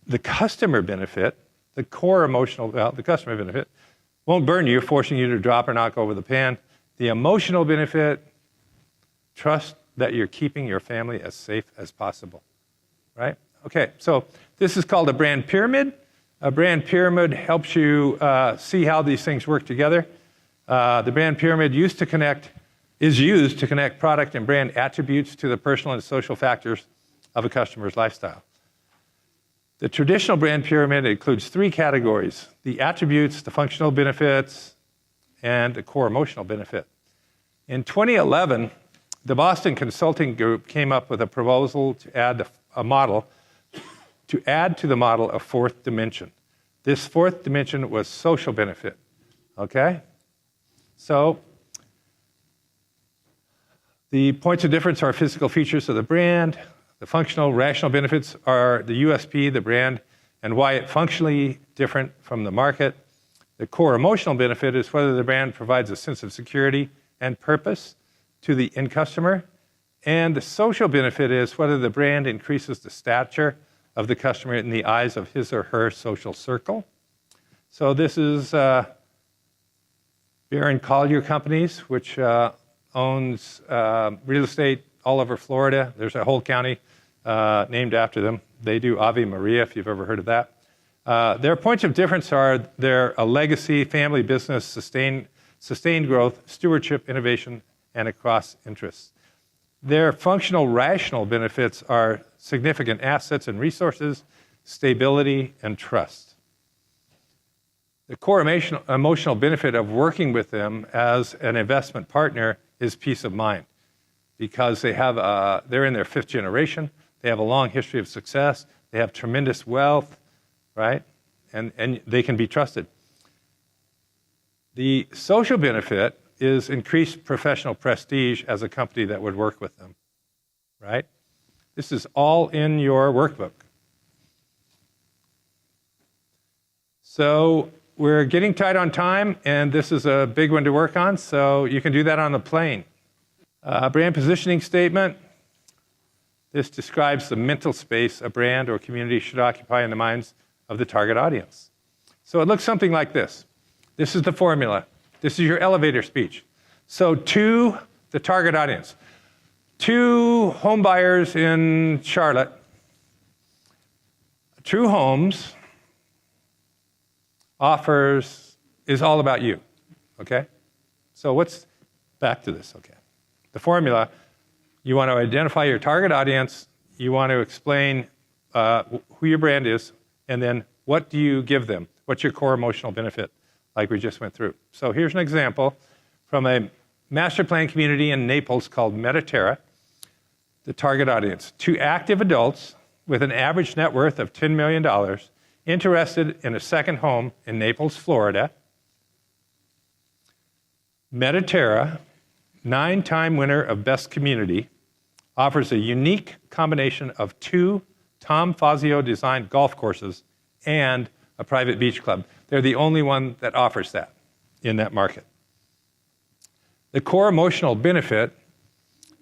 The customer benefit, the core emotional, the customer benefit, won't burn you, forcing you to drop or knock over the pan. The emotional benefit, trust that you're keeping your family as safe as possible, right? Okay, so this is called a brand pyramid. A brand pyramid helps you see how these things work together. The brand pyramid is used to connect product and brand attributes to the personal and social factors of a customer's lifestyle. The traditional brand pyramid includes 3 categories: the attributes, the functional benefits, and the core emotional benefit. In 2011, the Boston Consulting Group came up with a proposal to add to the model a 4th dimension. This 4th dimension was social benefit, okay? So the points of difference are physical features of the brand. The functional, rational benefits are the USP, the brand, and why it's functionally different from the market. The core emotional benefit is whether the brand provides a sense of security and purpose to the end customer. And the social benefit is whether the brand increases the stature of the customer in the eyes of his or her social circle. So this is Baron Collier Companies, which owns real estate all over Florida. There's a whole county named after them. They do Ave Maria, if you've ever heard of that. Their points of difference are they're a legacy, family business, sustained growth, stewardship, innovation, and across interests. Their functional, rational benefits are significant assets and resources, stability, and trust. The core emotional benefit of working with them as an investment partner is peace of mind, because they're in their 5th generation, they have a long history of success, they have tremendous wealth, right? And they can be trusted. The social benefit is increased professional prestige as a company that would work with them, right? This is all in your workbook. So we're getting tight on time, and this is a big one to work on, so you can do that on the plane. Brand positioning statement. This describes the mental space a brand or community should occupy in the minds of the target audience. So it looks something like this. This is the formula. This is your elevator speech. So to the target audience, to home buyers in Charlotte, True Homes is all about you, okay? So back to this, okay? The formula, you want to identify your target audience, you want to explain who your brand is, and then what do you give them? What's your core emotional benefit, like we just went through? So here's an example from a master plan community in Naples called Mediterra. The target audience, 2 active adults with an average net worth of $10 million, interested in a second home in Naples, Florida. Mediterra, 9-time winner of Best Community, offers a unique combination of 2 Tom Fazio designed golf courses and a private beach club. They're the only one that offers that in that market. The core emotional benefit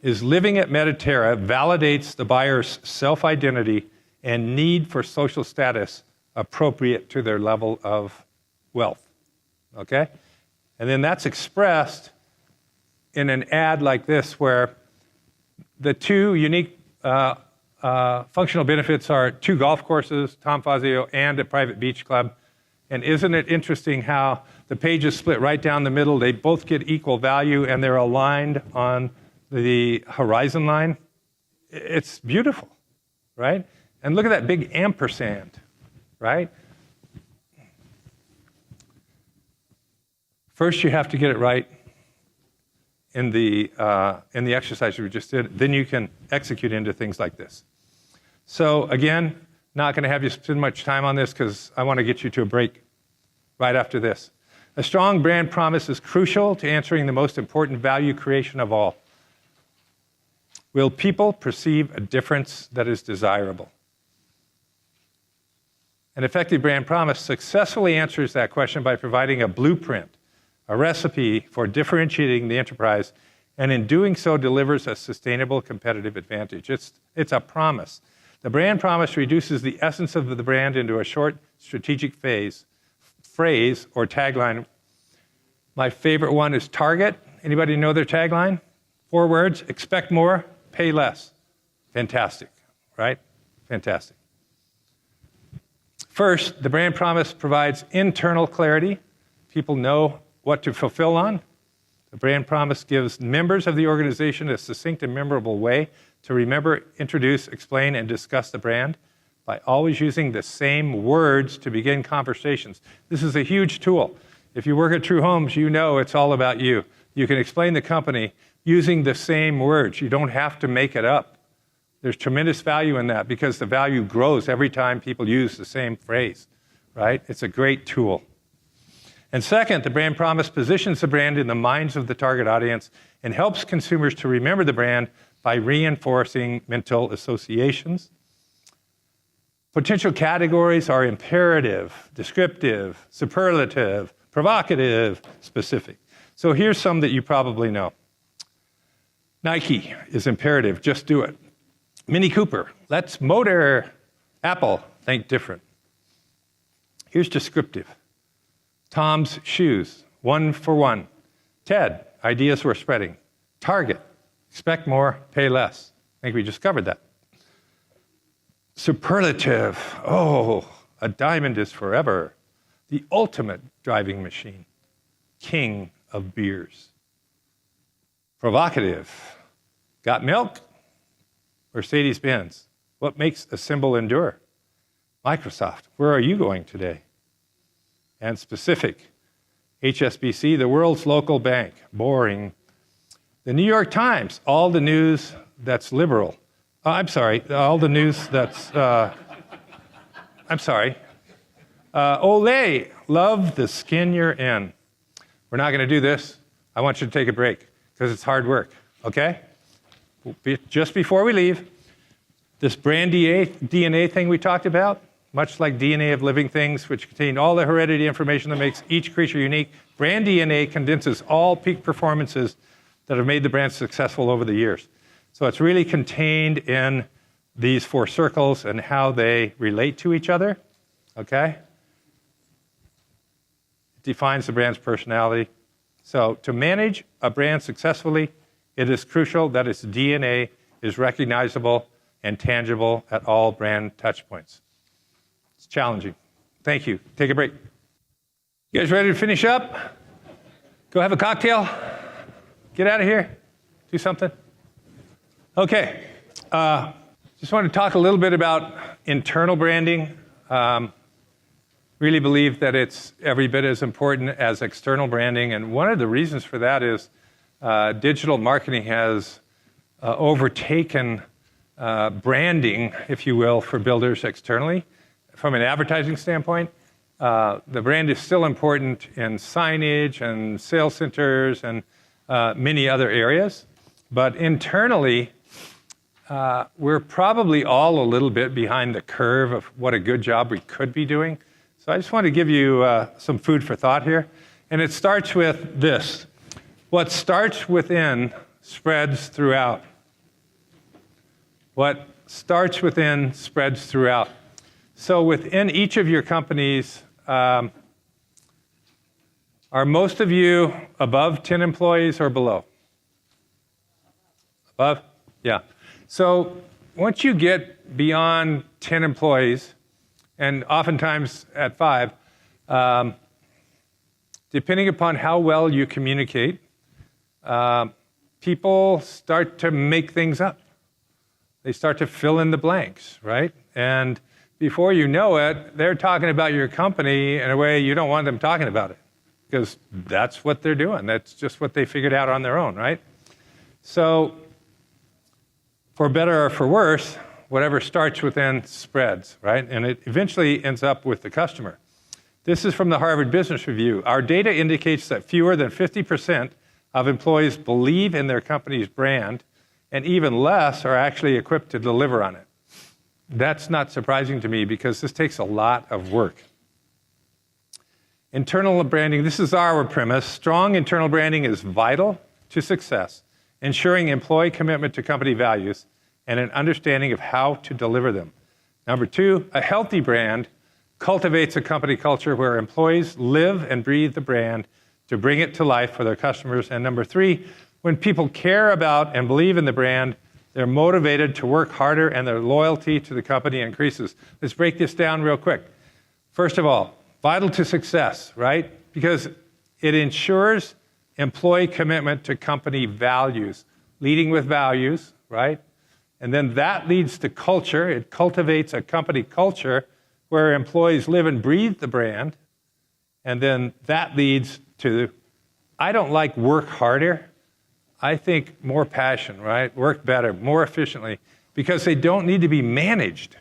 is living at Mediterra validates the buyer's self-identity and need for social status appropriate to their level of wealth, okay? And then that's expressed in an ad like this where the 2 unique functional benefits are 2 golf courses, Tom Fazio, and a private beach club. And isn't it interesting how the page is split right down the middle? They both get equal value, and they're aligned on the horizon line. It's beautiful, right? And look at that big ampersand, right? First, you have to get it right in the exercise we just did. Then you can execute into things like this. So again, not going to have you spend much time on this because I want to get you to a break right after this. A strong brand promise is crucial to answering the most important value creation of all. Will people perceive a difference that is desirable? An effective brand promise successfully answers that question by providing a blueprint, a recipe for differentiating the enterprise, and in doing so delivers a sustainable competitive advantage. It's a promise. The brand promise reduces the essence of the brand into a short strategic phrase or tagline. My favorite one is Target. Anybody know their tagline? 4 words: expect more, pay less. Fantastic, right? Fantastic. First, the brand promise provides internal clarity. People know what to fulfill on. The brand promise gives members of the organization a succinct and memorable way to remember, introduce, explain, and discuss the brand by always using the same words to begin conversations. This is a huge tool. If you work at True Homes, you know it's all about you. You can explain the company using the same words. You don't have to make it up. There's tremendous value in that because the value grows every time people use the same phrase, right? It's a great tool. And second, the brand promise positions the brand in the minds of the target audience and helps consumers to remember the brand by reinforcing mental associations. Potential categories are imperative, descriptive, superlative, provocative, specific. So here's some that you probably know. Nike is imperative, just do it. Mini Cooper, let's motor. Apple, think different. Here's descriptive. Tom's shoes, 1 for 1. Ted, ideas we're spreading. Target, expect more, pay less. I think we just covered that. Superlative, oh, a diamond is forever. The ultimate driving machine. King of beers. Provocative, got milk? Mercedes-Benz, what makes a symbol endure? Microsoft, where are you going today? And specific, HSBC, the world's local bank, boring. The New York Times, all the news that's liberal. All the news that's, Olay, love the skin you're in. We're not going to do this. I want you to take a break because it's hard work, okay? Just before we leave, this brand DNA thing we talked about, much like DNA of living things, which contain all the heredity information that makes each creature unique, brand DNA condenses all peak performances that have made the brand successful over the years. So it's really contained in these 4 circles and how they relate to each other, okay? It defines the brand's personality. So to manage a brand successfully, it is crucial that its DNA is recognizable and tangible at all brand touchpoints. It's challenging. Thank you. Take a break. You guys ready to finish up? Go have a cocktail? Get out of here? Do something? Okay. Just want to talk a little bit about internal branding. Really believe that it's every bit as important as external branding. And one of the reasons for that is digital marketing has overtaken branding, if you will, for builders externally. From an advertising standpoint, the brand is still important in signage and sales centers and many other areas. But internally, we're probably all a little bit behind the curve of what a good job we could be doing. So I just want to give you some food for thought here. And it starts with this. What starts within spreads throughout. What starts within spreads throughout. So within each of your companies, are most of you above 10 employees or below? Above? Yeah. So once you get beyond 10 employees, and oftentimes at 5, depending upon how well you communicate, people start to make things up. They start to fill in the blanks, right? And before you know it, they're talking about your company in a way you don't want them talking about it, because that's what they're doing. That's just what they figured out on their own, right? So for better or for worse, whatever starts within spreads, right? And it eventually ends up with the customer. This is from the Harvard Business Review. Our data indicates that fewer than 50% of employees believe in their company's brand, and even less are actually equipped to deliver on it. That's not surprising to me because this takes a lot of work. Internal branding, this is our premise. Strong internal branding is vital to success, ensuring employee commitment to company values and an understanding of how to deliver them. Number 2, a healthy brand cultivates a company culture where employees live and breathe the brand to bring it to life for their customers. And number 3, when people care about and believe in the brand, they're motivated to work harder and their loyalty to the company increases. Let's break this down real quick. First of all, vital to success, right? Because it ensures employee commitment to company values, leading with values, right? And then that leads to culture. It cultivates a company culture where employees live and breathe the brand. And then that leads to, I don't like work harder. I think more passion, right? Work better, more efficiently, because they don't need to be managed.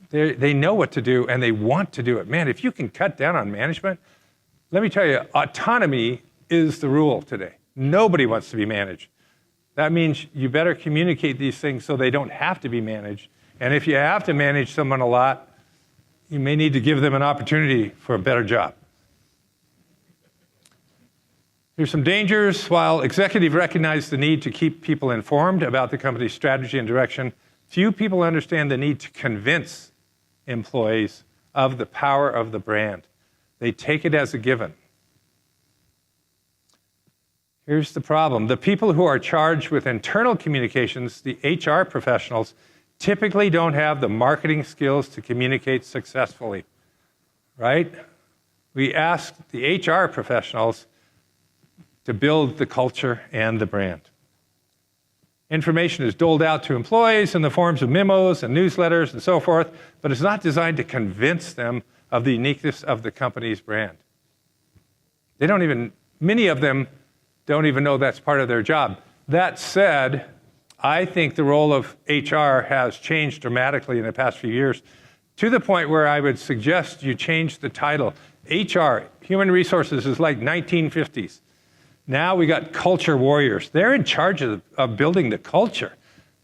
They know what to do and they want to do it. Man, if you can cut down on management, let me tell you, autonomy is the rule today. Nobody wants to be managed. That means you better communicate these things so they don't have to be managed. And if you have to manage someone a lot, you may need to give them an opportunity for a better job. Here's some dangers. While executives recognize the need to keep people informed about the company's strategy and direction, Few people understand the need to convince employees of the power of the brand. They take it as a given. Here's the problem. The people who are charged with internal communications, the HR professionals, typically don't have the marketing skills to communicate successfully, right? We ask the HR professionals to build the culture and the brand. Information is doled out to employees in the forms of memos and newsletters and so forth, but it's not designed to convince them of the uniqueness of the company's brand. Many of them don't even know that's part of their job. That said, I think the role of HR has changed dramatically in the past few years, to the point where I would suggest you change the title. HR, Human Resources, is like 1950s. Now we got culture warriors. They're in charge of building the culture.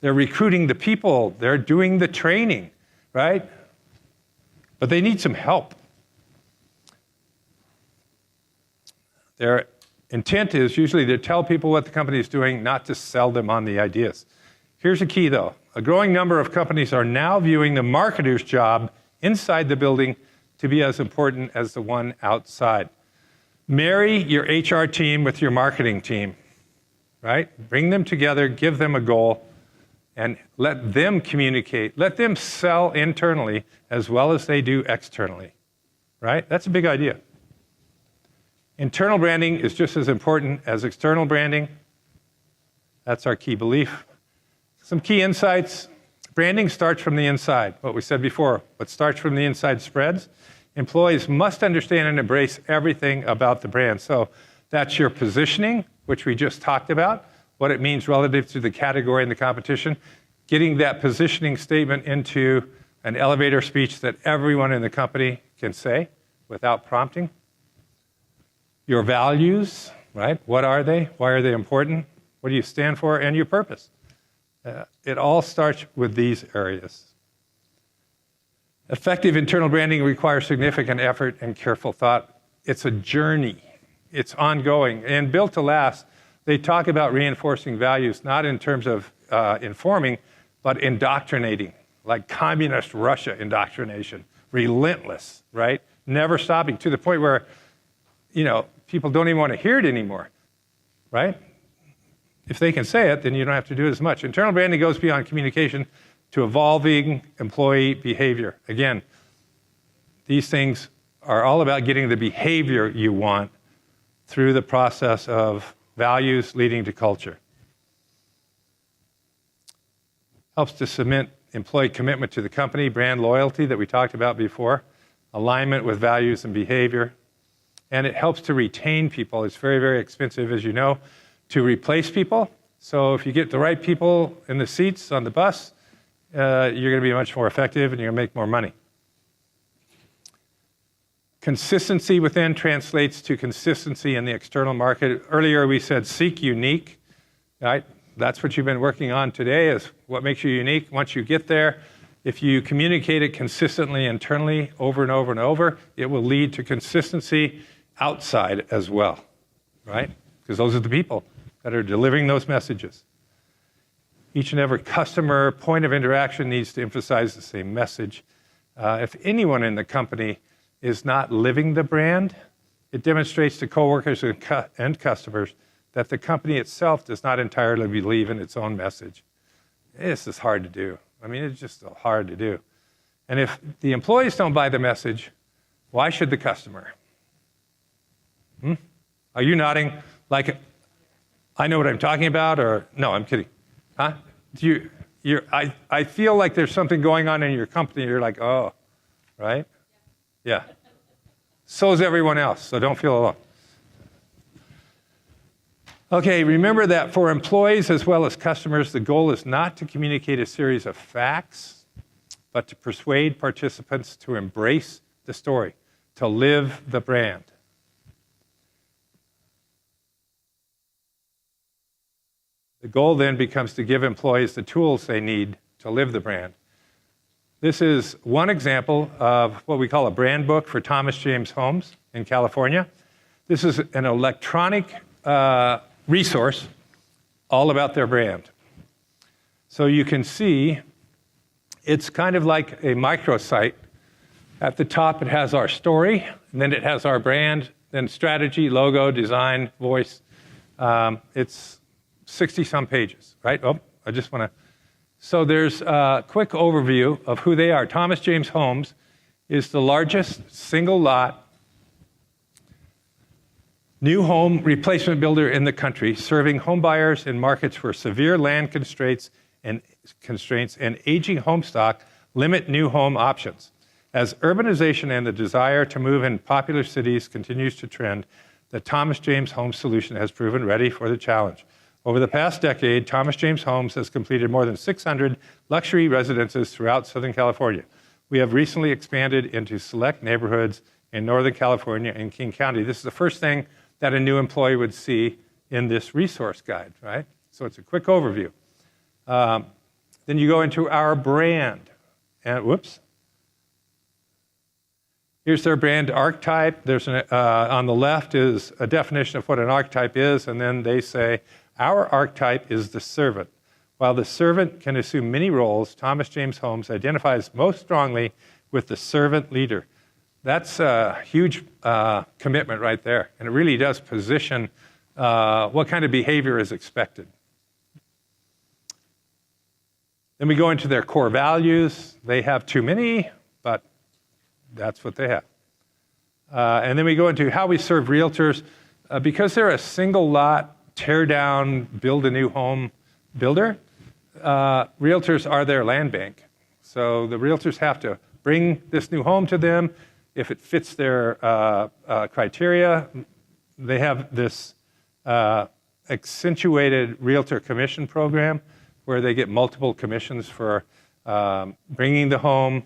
They're recruiting the people. They're doing the training, right? But they need some help. Their intent is usually to tell people what the company is doing, not to sell them on the ideas. Here's a key, though. A growing number of companies are now viewing the marketer's job inside the building to be as important as the one outside. Marry your HR team with your marketing team, right? Bring them together, give them a goal, and let them communicate. Let them sell internally as well as they do externally, right? That's a big idea. Internal branding is just as important as external branding. That's our key belief. Some key insights. Branding starts from the inside. What we said before, what starts from the inside spreads. Employees must understand and embrace everything about the brand. So that's your positioning, which we just talked about, what it means relative to the category and the competition, getting that positioning statement into an elevator speech that everyone in the company can say without prompting. Your values, right? What are they? Why are they important? What do you stand for? And your purpose. It all starts with these areas. Effective internal branding requires significant effort and careful thought. It's a journey. It's ongoing. And Built to Last, they talk about reinforcing values, not in terms of informing, but indoctrinating, like communist Russia indoctrination. Relentless, right? Never stopping, to the point where, people don't even want to hear it anymore, right? If they can say it, then you don't have to do it as much. Internal branding goes beyond communication to evolving employee behavior. Again, these things are all about getting the behavior you want through the process of values leading to culture. Helps to cement employee commitment to the company, brand loyalty that we talked about before, alignment with values and behavior, and it helps to retain people. It's very, very expensive, as you know, to replace people. So if you get the right people in the seats on the bus, you're going to be much more effective and you're going to make more money. Consistency within translates to consistency in the external market. Earlier we said seek unique, right? That's what you've been working on today, is what makes you unique. Once you get there, if you communicate it consistently internally over and over and over, it will lead to consistency outside as well, right? Because those are the people that are delivering those messages. Each and every customer point of interaction needs to emphasize the same message. If anyone in the company is not living the brand, it demonstrates to coworkers and customers that the company itself does not entirely believe in its own message. This is hard to do. I mean, it's just hard to do. And if the employees don't buy the message, why should the customer? Are you nodding like I know what I'm talking about, or no, I'm kidding. Huh? I feel like there's something going on in your company. You're like, oh, right? Yeah. So is everyone else, so don't feel alone. Okay, remember that for employees as well as customers, the goal is not to communicate a series of facts, but to persuade participants to embrace the story, to live the brand. The goal then becomes to give employees the tools they need to live the brand. This is one example of what we call a brand book for Thomas James Homes in California. This is an electronic resource all about their brand. So you can see It's kind of like a microsite. At the top, it has our story, and then it has our brand, then strategy, logo, design, voice. It's 60-some pages, right? Oh, I just want to... So there's a quick overview of who they are. Thomas James Homes is the largest single-lot new home replacement builder in the country, serving home buyers in markets where severe land constraints and aging home stock limit new home options. As urbanization and the desire to move in popular cities continues to trend, the Thomas James Homes solution has proven ready for the challenge. Over the past decade, Thomas James Homes has completed more than 600 luxury residences throughout Southern California. We have recently expanded into select neighborhoods in Northern California and King County. This is the first thing that a new employee would see in this resource guide, right? So it's a quick overview. Then you go into our brand. And whoops. Here's their brand archetype. There's on the left is a definition of what an archetype is, and then they say, our archetype is the servant. While the servant can assume many roles, Thomas James Homes identifies most strongly with the servant leader. That's a huge commitment right there, and it really does position what kind of behavior is expected. Then we go into their core values. They have too many, but that's what they have. And then we go into how we serve realtors. Because they're a single lot, tear down, build a new home builder, realtors are their land bank. So the realtors have to bring this new home to them. If it fits their criteria, they have this accentuated realtor commission program where they get multiple commissions for bringing the home,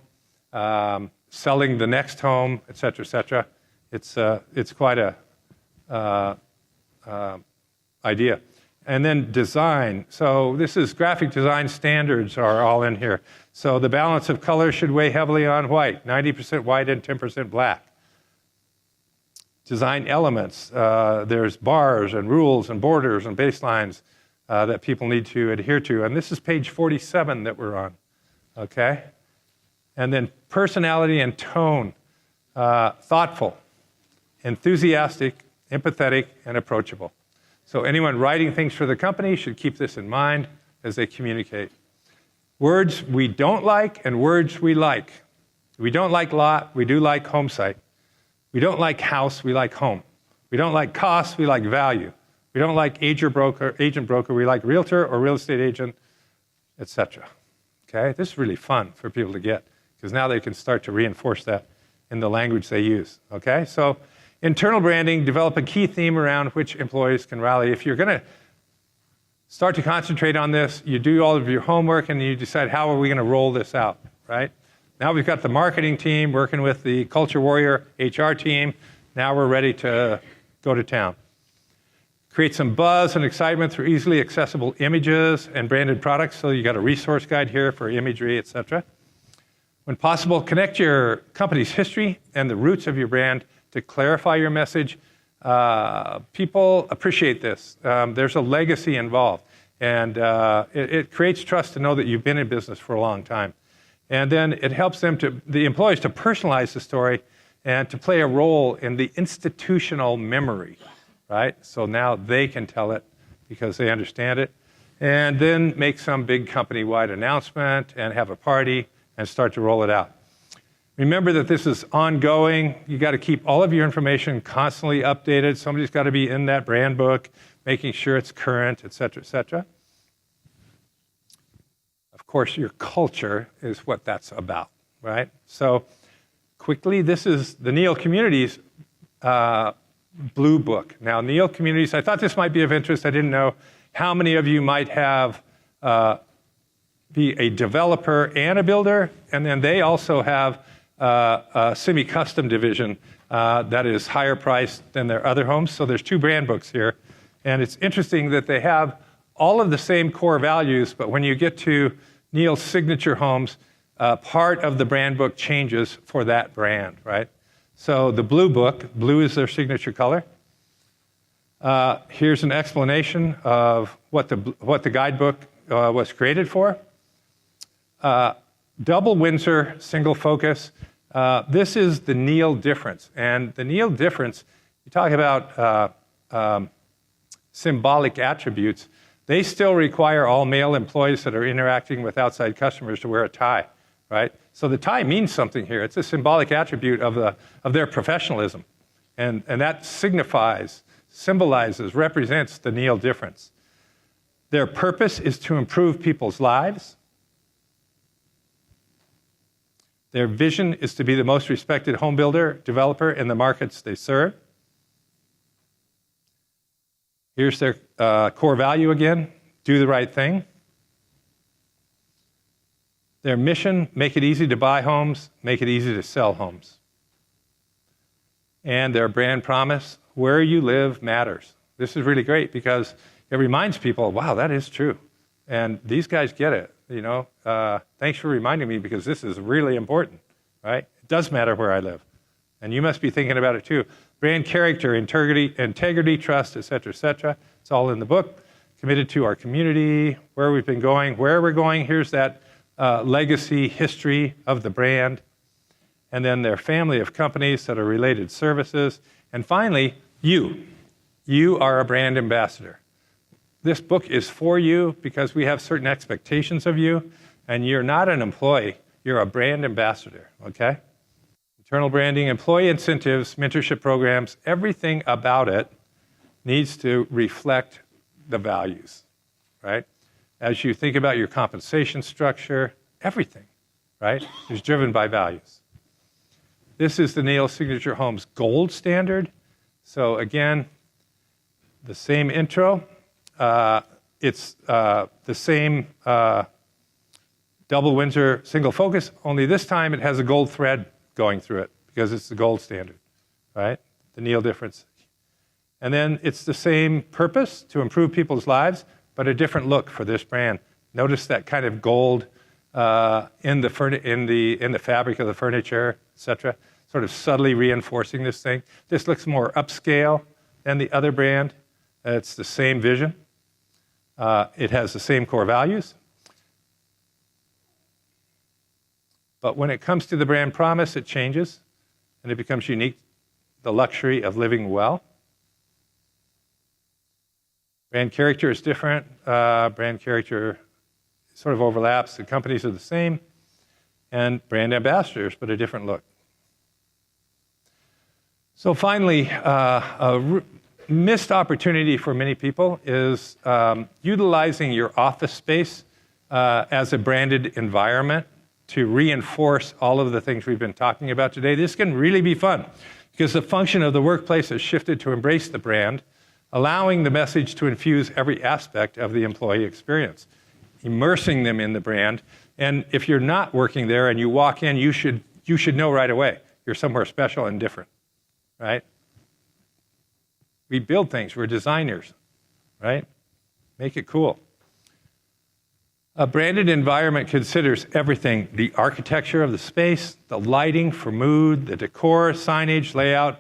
selling the next home, et cetera, et cetera. It's quite a idea. And then design. So this is graphic design standards are all in here. So the balance of color should weigh heavily on white, 90% white and 10% black. Design elements. There's bars and rules and borders and baselines that people need to adhere to. And this is page 47 that we're on, okay? And then personality and tone. Thoughtful, enthusiastic, empathetic, and approachable. So anyone writing things for the company should keep this in mind as they communicate. Words we don't like and words we like. We don't like lot, we do like home site. We don't like house, we like home. We don't like cost, we like value. We don't like agent broker, we like realtor or real estate agent, etc. Okay, this is really fun for people to get because now they can start to reinforce that in the language they use. Okay, so internal branding, develop a key theme around which employees can rally. If you're going to start to concentrate on this, you do all of your homework and you decide how are we going to roll this out, right? Now we've got the marketing team working with the Culture Warrior HR team. Now we're ready to go to town. Create some buzz and excitement through easily accessible images and branded products. So you got a resource guide here for imagery, etc. When possible, connect your company's history and the roots of your brand to clarify your message. People appreciate this. There's a legacy involved, and it creates trust to know that you've been in business for a long time. And then it helps them the employees to personalize the story and to play a role in the institutional memory, right? So now they can tell it because they understand it. And then make some big company-wide announcement and have a party and start to roll it out. Remember that this is ongoing. You got to keep all of your information constantly updated. Somebody's got to be in that brand book, making sure it's current, et cetera, et cetera. Of course, your culture is what that's about, right? So quickly, this is the Neil Communities Blue Book. Now, Neil Communities, I thought this might be of interest. I didn't know how many of you might have be a developer and a builder, and then they also have a semi-custom division that is higher priced than their other homes. So there's two brand books here. And it's interesting that they have all of the same core values, but when you get to Neil's signature homes, part of the brand book changes for that brand, right? So the Blue Book, blue is their signature color. Here's an explanation of what the guidebook was created for. double Windsor, single focus. This is the Neil difference. And the Neil difference, you talk about symbolic attributes. They still require all male employees that are interacting with outside customers to wear a tie, right? So the tie means something here. It's a symbolic attribute of their professionalism. And that symbolizes, represents the Neil difference. Their purpose is to improve people's lives. Their vision is to be the most respected home builder, developer in the markets they serve. Here's their core value again, do the right thing. Their mission, make it easy to buy homes, make it easy to sell homes. And their brand promise, where you live matters. This is really great because it reminds people, wow, that is true. And these guys get it, you know. Thanks for reminding me because this is really important, right? It does matter where I live. And you must be thinking about it too. Brand character, integrity, trust, et cetera, it's all in the book. Committed to our community, where we've been going, where we're going. Here's that legacy history of the brand. And then their family of companies that are related services. And finally, you. You are a brand ambassador. This book is for you because we have certain expectations of you, and you're not an employee, you're a brand ambassador, okay? Internal branding, employee incentives, mentorship programs, everything about it needs to reflect the values, right? As you think about your compensation structure, everything, right, is driven by values. This is the Neil Signature Homes gold standard. So again, the same intro. It's the same double Windsor single focus, only this time it has a gold thread going through it because it's the gold standard, right? The Neil difference. And then it's the same purpose to improve people's lives, but a different look for this brand. Notice that kind of gold in the fabric of the furniture, etc., sort of subtly reinforcing this thing. This looks more upscale than the other brand. It's the same vision. It has the same core values. But when it comes to the brand promise, it changes, and it becomes unique, the luxury of living well. Brand character is different. Brand character sort of overlaps. The companies are the same, and brand ambassadors, but a different look. So finally, a missed opportunity for many people is utilizing your office space as a branded environment to reinforce all of the things we've been talking about today. This can really be fun because the function of the workplace has shifted to embrace the brand, allowing the message to infuse every aspect of the employee experience, immersing them in the brand. And if you're not working there and you walk in, you should know right away you're somewhere special and different, right? We build things, we're designers, right? Make it cool. A branded environment considers everything, the architecture of the space, the lighting for mood, the decor, signage, layout.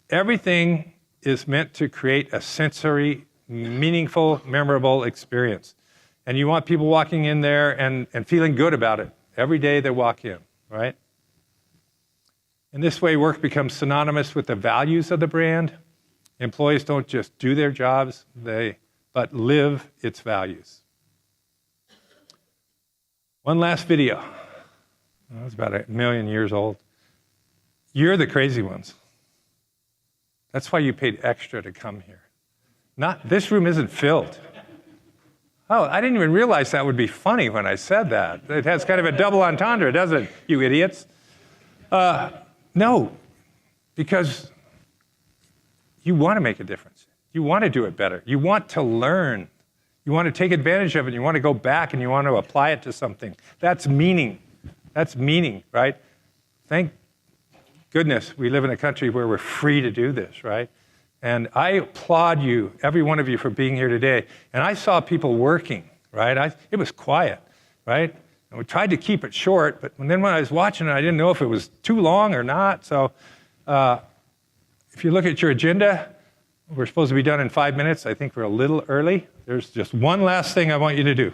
Everything is meant to create a sensory, meaningful, memorable experience. And you want people walking in there and feeling good about it every day they walk in, right? In this way, work becomes synonymous with the values of the brand. Employees don't just do their jobs, but live its values. One last video. It's about 1 million years old. You're the crazy ones. That's why you paid extra to come here. This room isn't filled. Oh, I didn't even realize that would be funny when I said that. It has kind of a double entendre, doesn't it, you idiots? No, because you want to make a difference. You want to do it better. You want to learn. You want to take advantage of it. You want to go back and you want to apply it to something. That's meaning. That's meaning, right? Thank goodness we live in a country where we're free to do this, right? And I applaud you, every one of you, for being here today. And I saw people working, right? It was quiet, right? And we tried to keep it short, but then when I was watching it, I didn't know if it was too long or not. So if you look at your agenda, we're supposed to be done in 5 minutes. I think we're a little early. There's just one last thing I want you to do.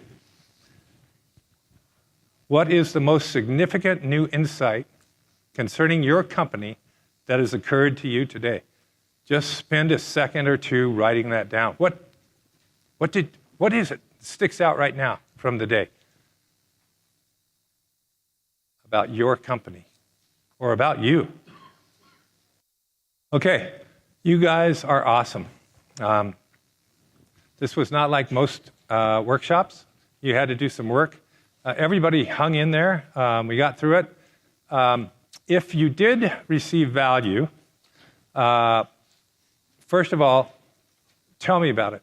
What is the most significant new insight concerning your company that has occurred to you today? Just spend a second or two writing that down. What is it that sticks out right now from the day about your company or about you? Okay, you guys are awesome. This was not like most workshops. You had to do some work. Everybody hung in there. We got through it. If you did receive value, first of all, tell me about it.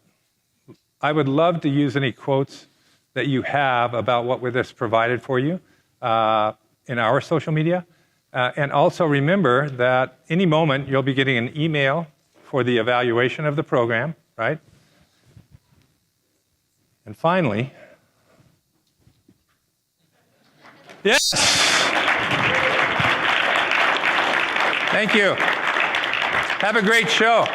I would love to use any quotes that you have about what this provided for you in our social media. And also remember that any moment you'll be getting an email for the evaluation of the program, right? And finally, yes! Thank you. Have a great show.